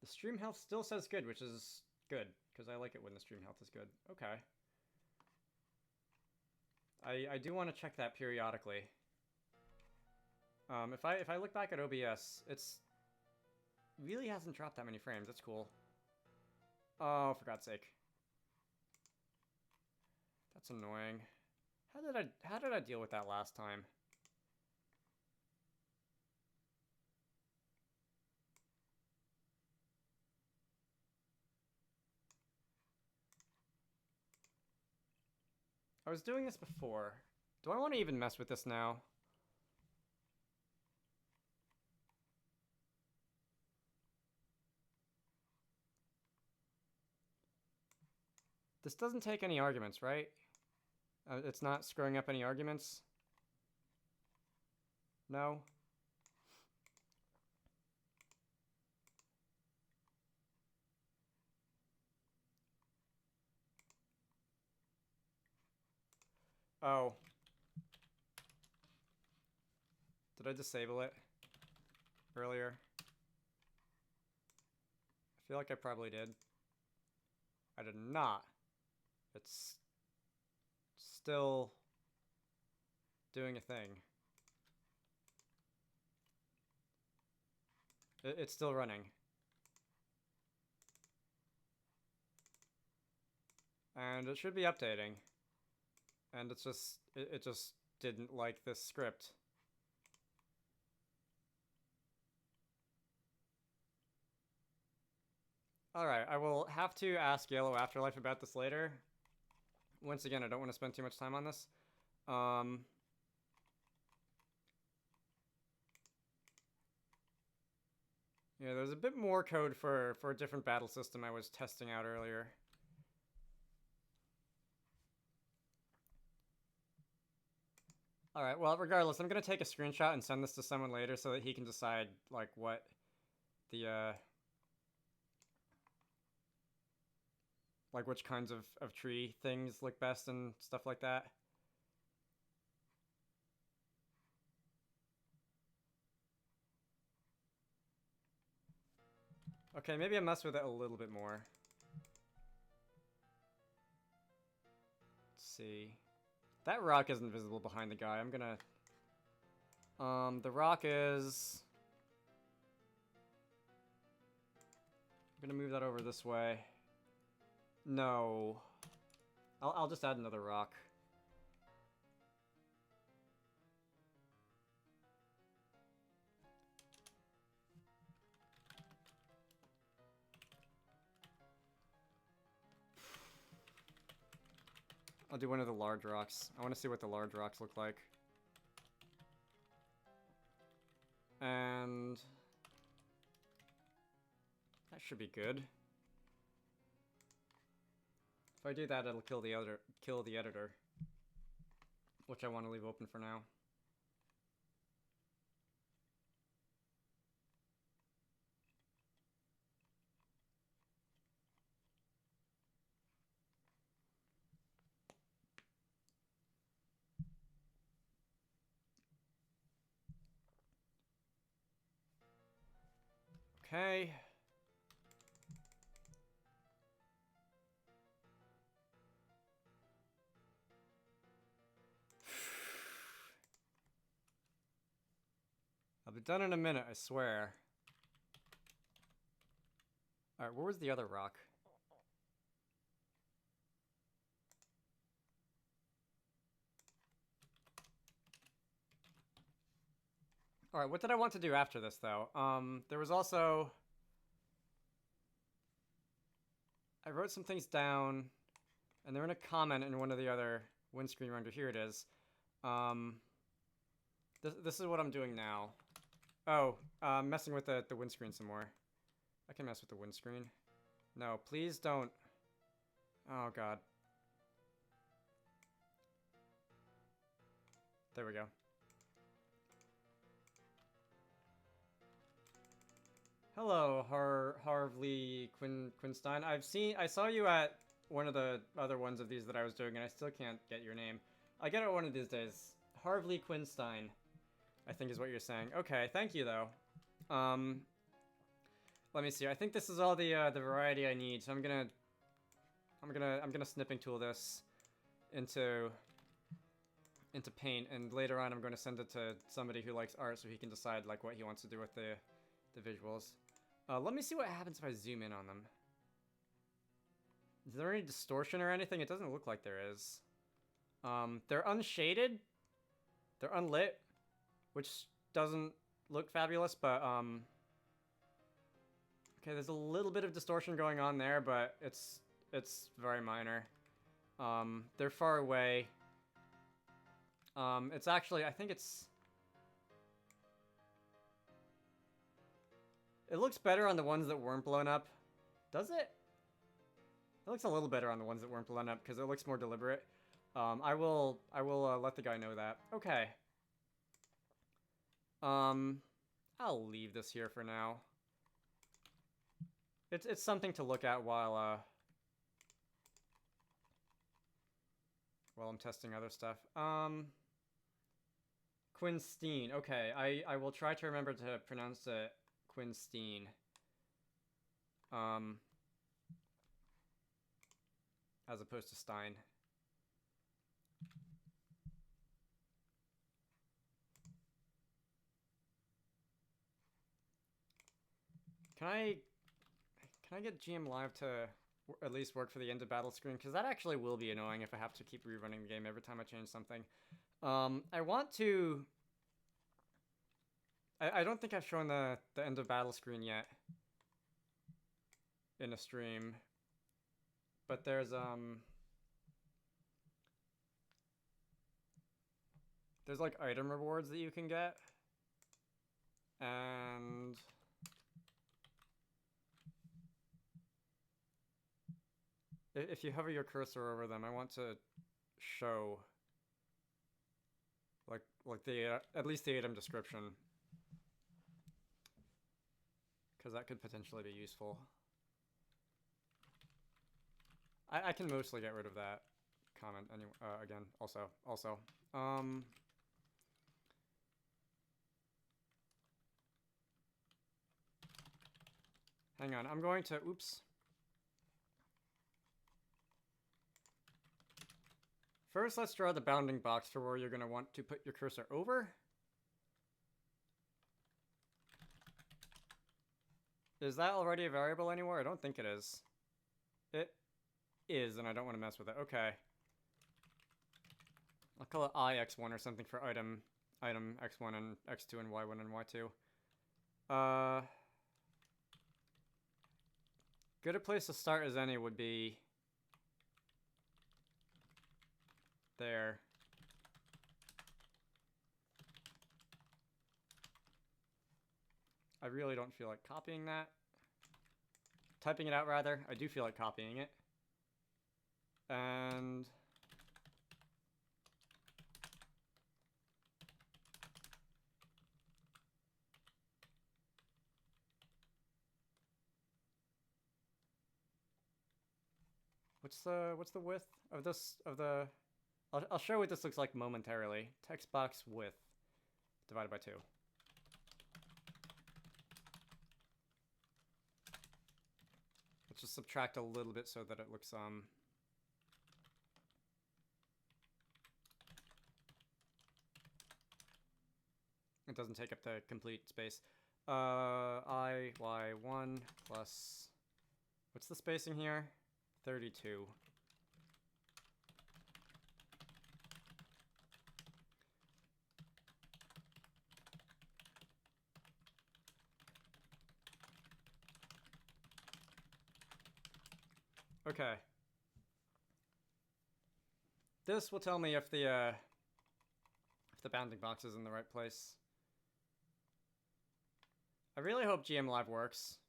The stream health still says good, which is good, because I like it when the stream health is good. Okay. I do want to check that periodically. If I look back at OBS, it's really hasn't dropped that many frames. That's cool. Oh, for God's sake. That's annoying. How did I deal with that last time? I was doing this before. Do I want to even mess with this now? This doesn't take any arguments, right? It's not screwing up any arguments? No? Oh. Did I disable it earlier? I feel like I probably did. I did not. It's still doing a thing. It's still running. And it should be updating. And it's just, it just didn't like this script. Alright, I will have to ask Yellow Afterlife about this later. Once again, I don't want to spend too much time on this. Yeah, there's a bit more code for a different battle system I was testing out earlier. Alright, well, regardless, I'm going to take a screenshot and send this to someone later so that he can decide, like, what the, like, which kinds of tree things look best and stuff like that. Okay, maybe I mess with it a little bit more. Let's see. That rock isn't visible behind the guy. I'm gonna... the rock is... I'm gonna move that over this way. No. I'll just add another rock. I'll do one of the large rocks. I want to see what the large rocks look like. And... that should be good. If I do that, it'll kill the editor. Which I want to leave open for now. Okay. I'll be done in a minute, I swear. Alright, where was the other rock? Alright, what did I want to do after this, though? There was also... I wrote some things down, and they're in a comment in one of the other windscreen renders. Here it is. This is what I'm doing now. Oh, messing with the windscreen some more. I can mess with the windscreen. No, please don't. Oh, God. There we go. Hello, Harvey Quinstein. I saw you at one of the other ones of these that I was doing, and I still can't get your name. I get it one of these days. Harvey Quinstein, I think is what you're saying. Okay, thank you though. Let me see. I think this is all the variety I need. So I'm gonna snipping tool this into Paint, and later on I'm going to send it to somebody who likes art so he can decide like what he wants to do with the visuals. Let me see what happens if I zoom in on them. Is there any distortion or anything? It doesn't look like there is. They're unshaded. They're unlit, which doesn't look fabulous, but, okay, there's a little bit of distortion going on there, but it's very minor. They're far away. It's actually, I think it's... It looks better on the ones that weren't blown up. Does it? It looks a little better on the ones that weren't blown up, because it looks more deliberate. I will let the guy know that. Okay. I'll leave this here for now. It's something to look at while I'm testing other stuff. Quinstein. Okay, I will try to remember to pronounce it Quinstein. As opposed to Stein. Can I get GM Live to at least work for the end of battle screen? Because that actually will be annoying if I have to keep rerunning the game every time I change something. I want to... I don't think I've shown the end of battle screen yet in a stream. But there's like item rewards that you can get. And if you hover your cursor over them, I want to show like the at least the item description, because that could potentially be useful. I can mostly get rid of that comment anyway. Again, also. Hang on, I'm going to, oops. First, let's draw the bounding box for where you're going to want to put your cursor over. Is that already a variable anywhere? I don't think it is. It is, and I don't want to mess with it. Okay. I'll call it IX1 or something for item X1 and X2 and Y1 and Y2. Good a place to start as any would be there. I really don't feel like copying that. Typing it out, rather. I do feel like copying it. And what's the width of this I'll show what this looks like momentarily. Text box width divided by 2. Let's just subtract a little bit so that it looks it doesn't take up the complete space. IY1 plus, what's the spacing here? 32. Okay. This will tell me if the bounding box is in the right place. I really hope GM Live works,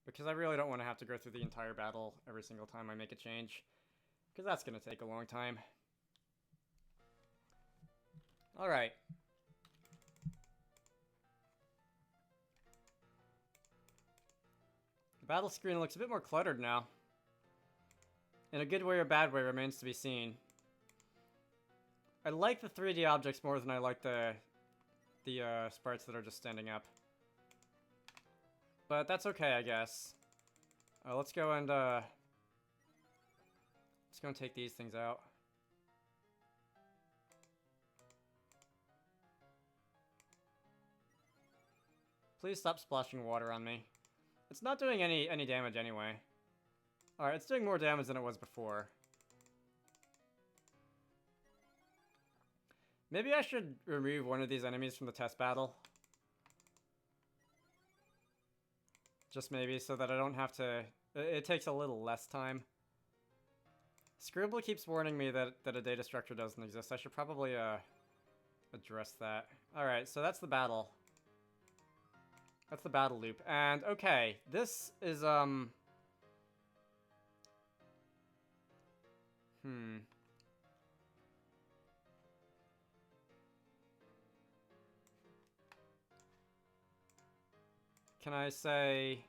because I really don't want to have to go through the entire battle every single time I make a change, because that's going to take a long time. Alright. The battle screen looks a bit more cluttered now. In a good way or bad way remains to be seen. I like the 3D objects more than I like the sprites that are just standing up. But that's okay, I guess. Let's go and take these things out. Please stop splashing water on me. It's not doing any damage anyway. Alright, it's doing more damage than it was before. Maybe I should remove one of these enemies from the test battle. Just maybe, so that I don't have to... It takes a little less time. Scribble keeps warning me that a data structure doesn't exist. I should probably address that. Alright, so that's the battle. That's the battle loop. And, okay, this is, Can I say...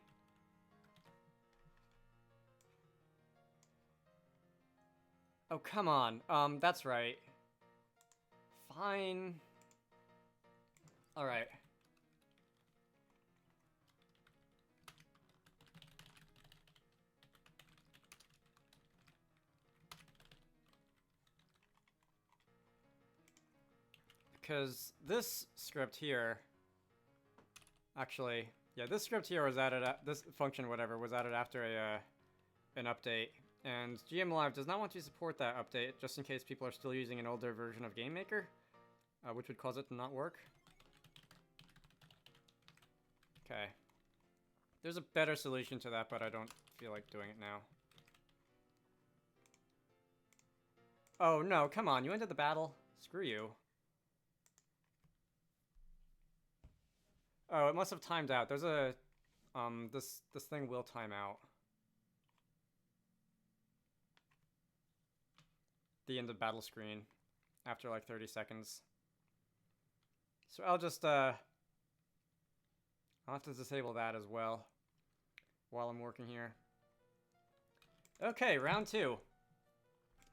Oh, come on. That's right. Fine. Alright. Because this script here... Actually, yeah, this script here was added... This function, whatever, was added after an update. And GM Live does not want to support that update, just in case people are still using an older version of GameMaker, which would cause it to not work. Okay. There's a better solution to that, but I don't feel like doing it now. Oh, no, come on, you ended the battle? Screw you. Oh, it must have timed out. There's a... this thing will time out. The end of battle screen after like 30 seconds. So I'll just, I'll have to disable that as well while I'm working here. Okay, round 2.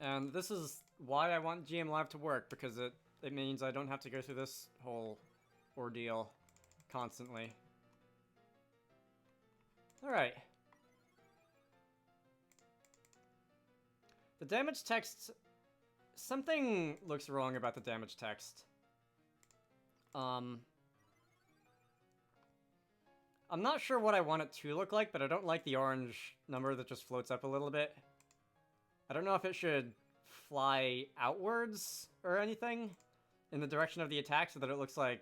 And this is why I want GM Live to work, because it means I don't have to go through this whole ordeal constantly. Alright. The damage text... Something looks wrong about the damage text. I'm not sure what I want it to look like, but I don't like the orange number that just floats up a little bit. I don't know if it should fly outwards or anything in the direction of the attack so that it looks like...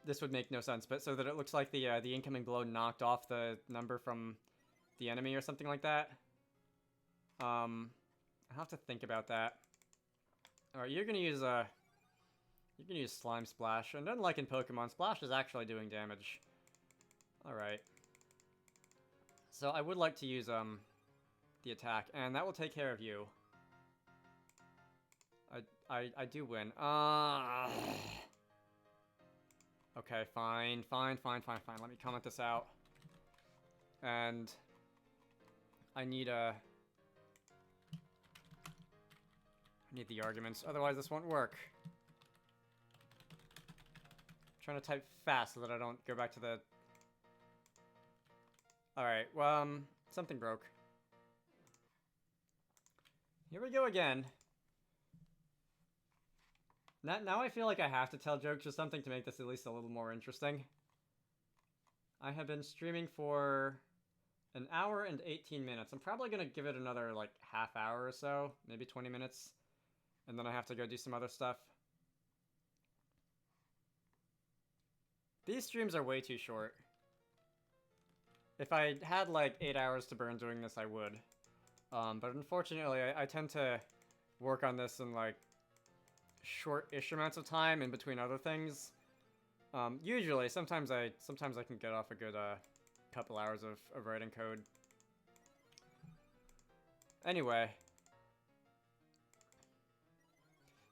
This would make no sense, but so that it looks like the incoming blow knocked off the number from the enemy or something like that. I'll have to think about that. Alright, you're gonna use Slime Splash, and unlike in Pokemon, Splash is actually doing damage. Alright. So I would like to use the attack, and that will take care of you. I do win. Okay, fine. Let me comment this out. And I need the arguments, otherwise this won't work. I'm trying to type fast so that I don't go back to the... Alright, well, something broke. Here we go again. Now I feel like I have to tell jokes or something to make this at least a little more interesting. I have been streaming for an hour and 18 minutes. I'm probably going to give it another, like, half hour or so, maybe 20 minutes. And then I have to go do some other stuff. These streams are way too short. If I had like 8 hours to burn doing this, I would. But unfortunately, I tend to work on this in like short-ish amounts of time in between other things. Usually, sometimes I can get off a good couple hours of writing code. Anyway.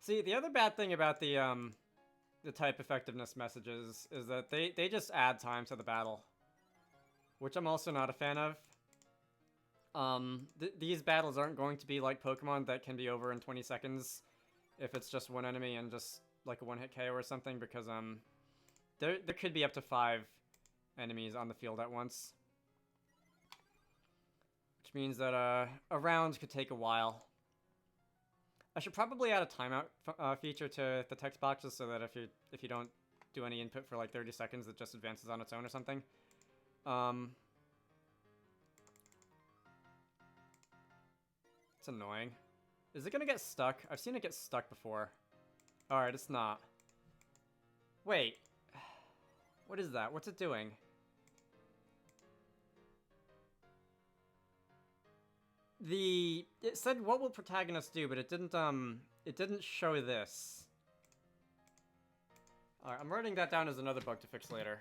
See, the other bad thing about the type effectiveness messages is that they just add time to the battle, which I'm also not a fan of. These battles aren't going to be like Pokemon that can be over in 20 seconds if it's just one enemy and just like a one-hit KO or something, because there could be up to 5 enemies on the field at once, which means that a round could take a while. I should probably add a timeout feature to the text boxes so that if you don't do any input for like 30 seconds. It just advances on its own or something. It's annoying. Is it gonna get stuck? I've seen it get stuck before. Alright, it's not. Wait. What is that? What's it doing? It said what will protagonist do, but it didn't show this. Alright, I'm writing that down as another bug to fix later.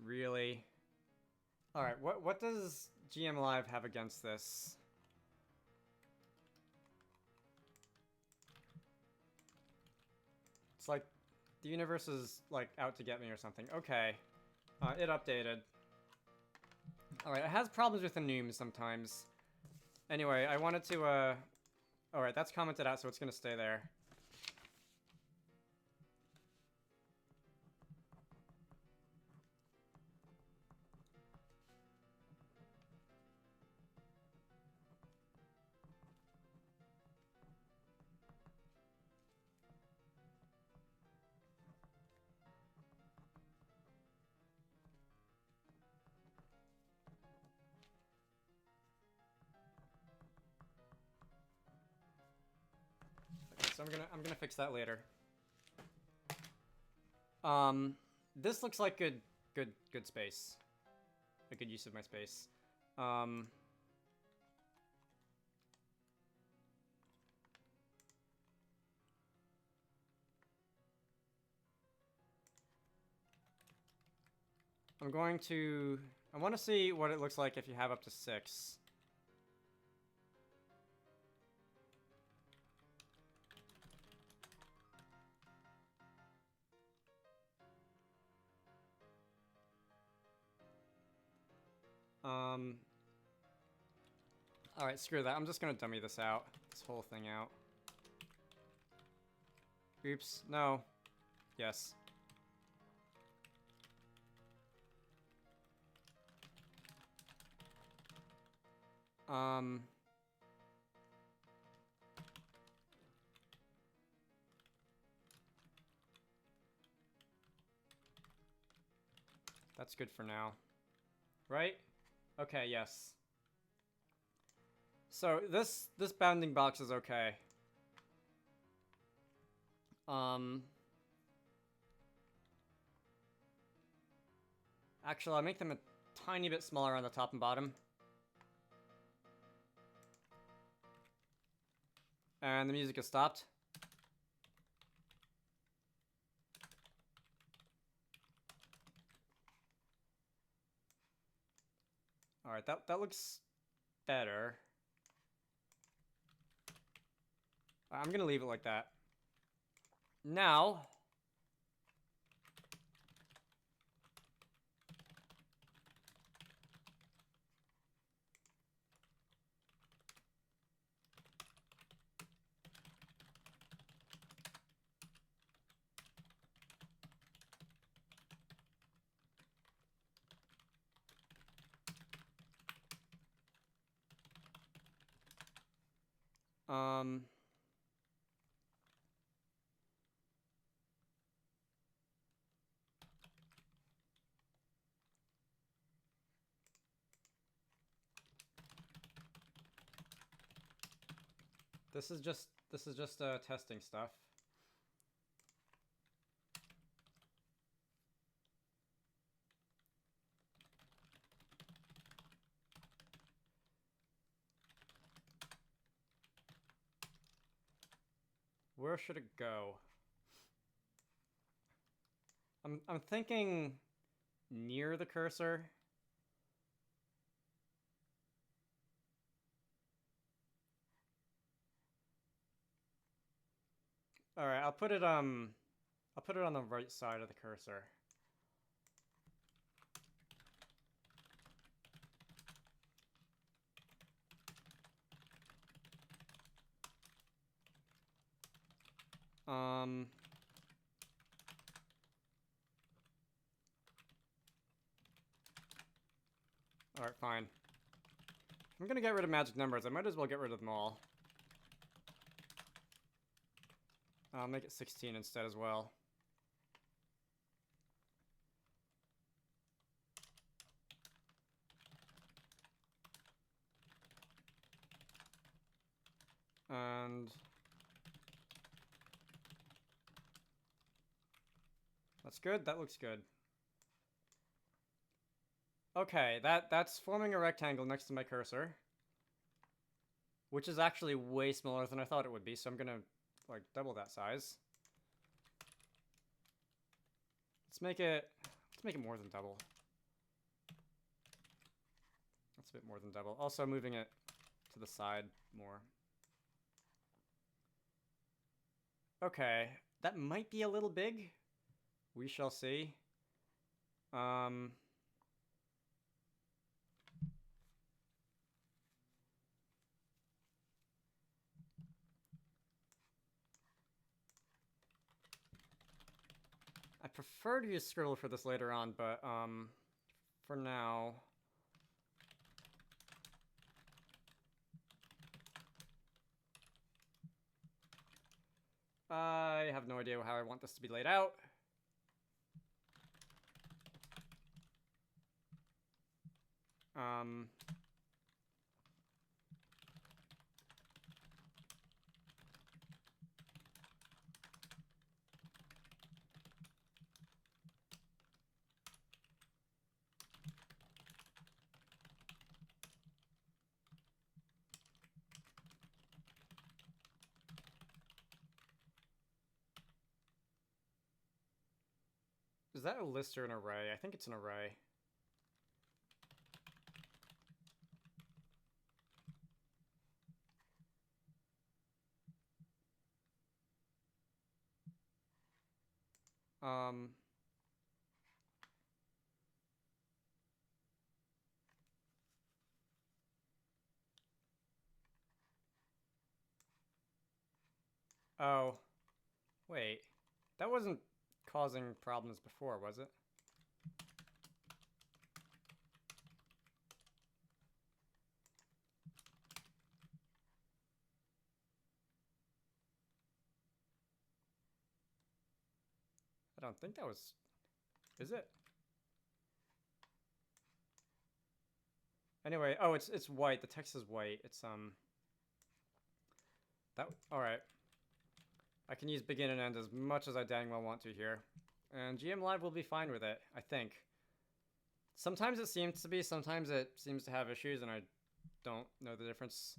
Really? Alright, what does GM Live have against this? It's like the universe is like out to get me or something. Okay. It updated. Alright, it has problems with the neumes sometimes. Anyway, I wanted to alright, that's commented out, so it's gonna stay there. So I'm gonna fix that later. This looks like good space. A good use of my space. I'm going to... I want to see what it looks like if you have up to 6. Alright, screw that. I'm just gonna dummy this out. This whole thing out. Oops. No. Yes. That's good for now. Right? Okay, yes. So, this bounding box is okay. Actually, I'll make them a tiny bit smaller on the top and bottom. And the music has stopped. Alright, that looks better. I'm gonna leave it like that. Now... This is just testing stuff. Where should it go? I'm thinking near the cursor. All right, I'll put it on the right side of the cursor. Alright, fine. I'm gonna get rid of magic numbers. I might as well get rid of them all. I'll make it 16 instead as well. And that's good. That looks good. Okay, that's forming a rectangle next to my cursor, which is actually way smaller than I thought it would be, so I'm gonna like double that size. Let's make it more than double. That's a bit more than double. Also moving it to the side more. Okay, that might be a little big. We shall see. I prefer to use scribble for this later on, but for now. I have no idea how I want this to be laid out. Is that a list or an array? I think it's an array. Oh, wait. That wasn't causing problems before, was it? I don't think that was... Is it? Anyway, oh, it's white. The text is white. It's, that... Alright. I can use begin and end as much as I dang well want to here. And GM Live will be fine with it, I think. Sometimes it seems to be, sometimes it seems to have issues, and I don't know the difference.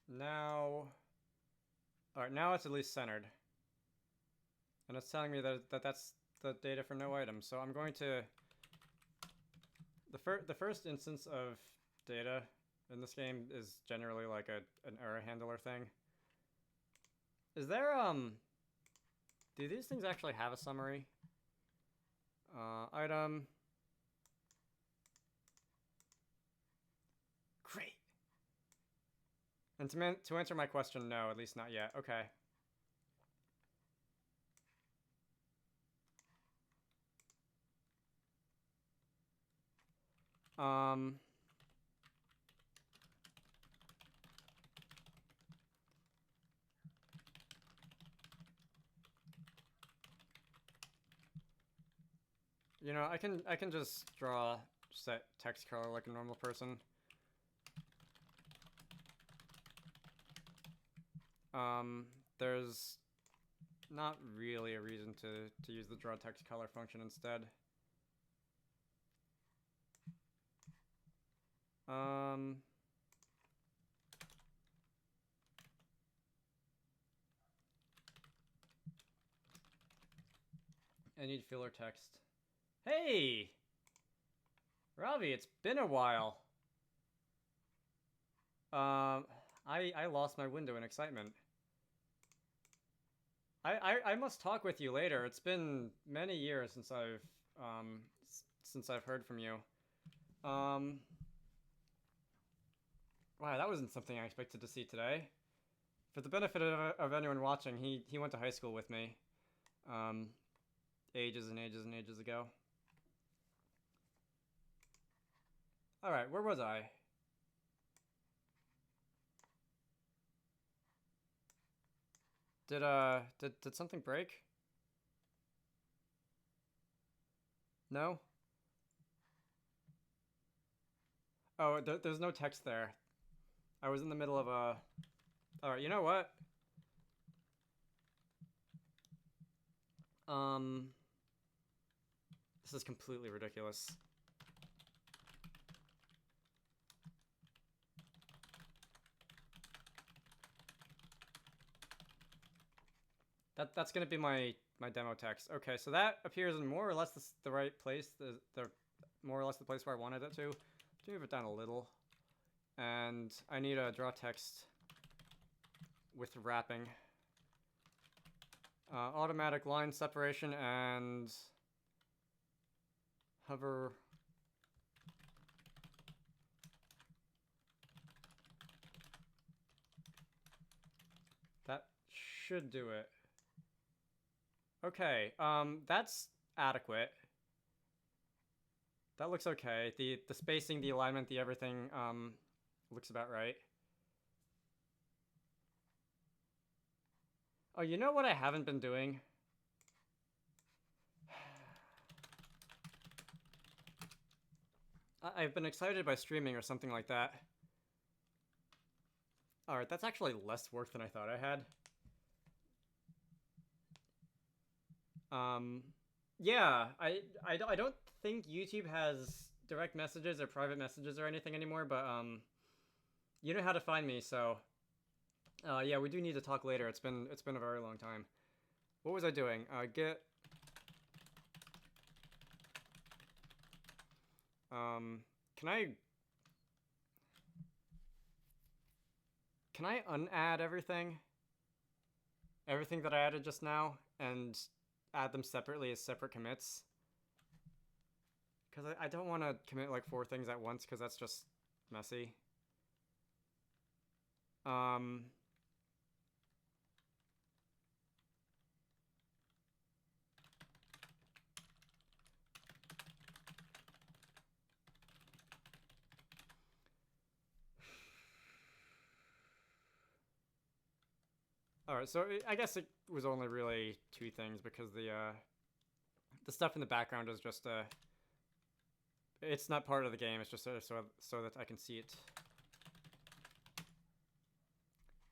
Now... Alright, now it's at least centered. And it's telling me that that's the data for no item. So I'm going to... The first instance of data in this game is generally like an error handler thing. Is there, do these things actually have a summary? Item... Great! And to answer my question, no, at least not yet. Okay. You know, I can just draw set text color like a normal person. There's not really a reason to use the draw text color function instead. I need filler text. Hey! Ravi, it's been a while. I lost my window in excitement. I must talk with you later. It's been many years since I've heard from you. Wow, that wasn't something I expected to see today. For the benefit of anyone watching, he went to high school with me. Ages and ages and ages ago. Alright, where was I? Did something break? No? Oh, there's no text there. I was in the middle of a... Alright, you know what? This is completely ridiculous. That's gonna be my demo text. Okay, so that appears in more or less the right place. The more or less the place where I wanted it to. Move it down a little. And I need a draw text with wrapping. Automatic line separation and hover. That should do it. Okay, that's adequate. That looks okay. The spacing, the alignment, the everything, looks about right. Oh, you know what I haven't been doing? I've been excited by streaming or something like that. Alright, that's actually less work than I thought I had. Yeah, I don't think YouTube has direct messages or private messages or anything anymore, but, you know how to find me, so... yeah, we do need to talk later. It's been a very long time. What was I doing? Get... Can I unadd everything? Everything that I added just now, and add them separately as separate commits? Because I don't want to commit like 4 things at once, because that's just messy. Alright, so I guess it was only really 2 things, because the stuff in the background is just it's not part of the game, it's just so that I can see it.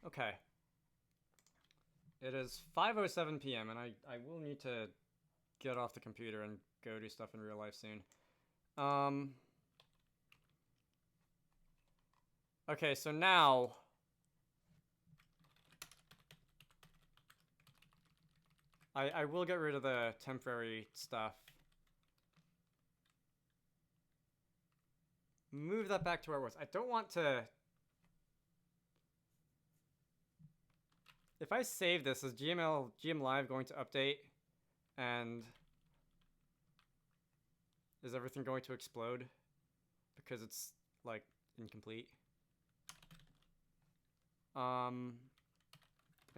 Okay. It is 5:07 p.m. and I will need to get off the computer and go do stuff in real life soon. Okay, so now... I will get rid of the temporary stuff. Move that back to where it was. I don't want to... If I save this, is GM Live going to update? And... is everything going to explode? Because it's, like, incomplete.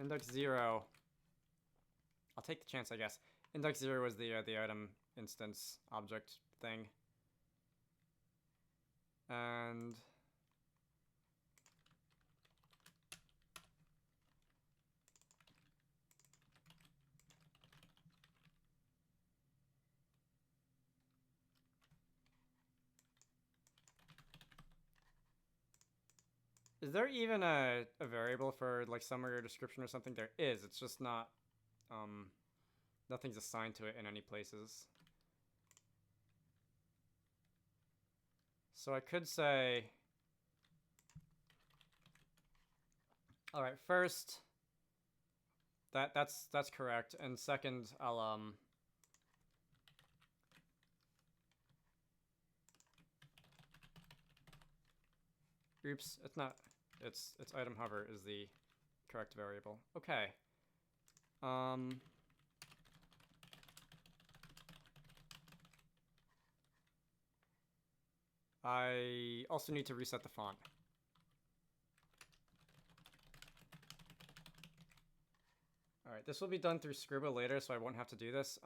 Index 0. I'll take the chance, I guess. Index 0 was the item instance object thing. And... is there even a variable for, like, summary or description or something? There is. It's just not... nothing's assigned to it in any places. So I could say... Alright, first... That's correct. And second, I'll, Oops, it's not. It's item hover is the correct variable. Okay. I also need to reset the font. All right, this will be done through Scribble later, so I won't have to do this.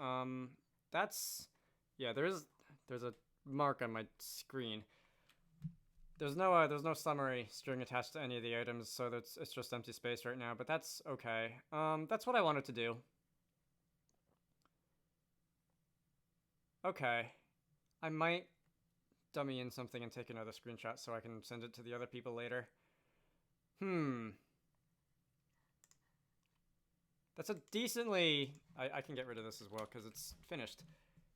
That's, yeah. There's a mark on my screen. There's no summary string attached to any of the items, so it's just empty space right now. But that's okay. That's what I wanted to do. Okay, I might dummy in something and take another screenshot so I can send it to the other people later. That's a decently... I can get rid of this as well because it's finished.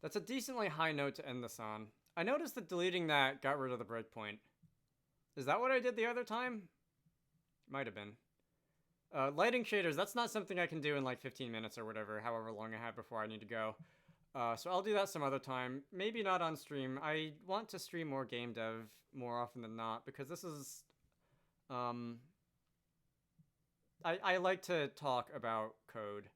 That's a decently high note to end this on. I noticed that deleting that got rid of the breakpoint. Is that what I did the other time? Might have been. Lighting shaders, that's not something I can do in like 15 minutes or whatever, however long I have before I need to go. So I'll do that some other time. Maybe not on stream. I want to stream more game dev more often than not because this is... I like to talk about code,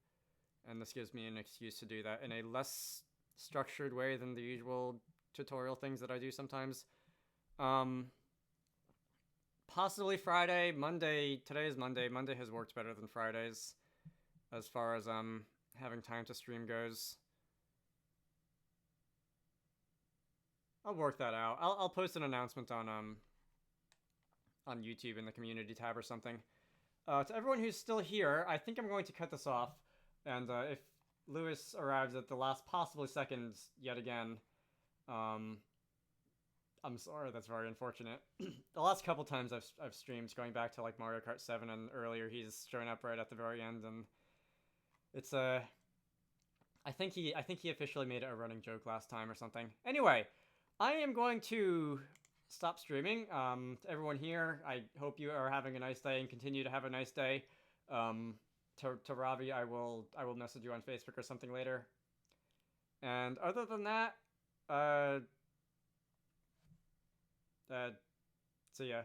and this gives me an excuse to do that in a less structured way than the usual tutorial things that I do sometimes. Possibly Friday, Monday. Today is Monday. Monday has worked better than Fridays as far as having time to stream goes. I'll work that out. I'll post an announcement on YouTube in the community tab or something. To everyone who's still here, I think I'm going to cut this off. And if Lewis arrives at the last possible second yet again, I'm sorry, that's very unfortunate. The last couple times I've streamed, going back to like Mario Kart 7 and earlier, he's shown up right at the very end, and it's I think he officially made it a running joke last time or something. Anyway, I am going to stop streaming. To everyone here, I hope you are having a nice day and continue to have a nice day. To Ravi, I will message you on Facebook or something later. And other than that, see ya.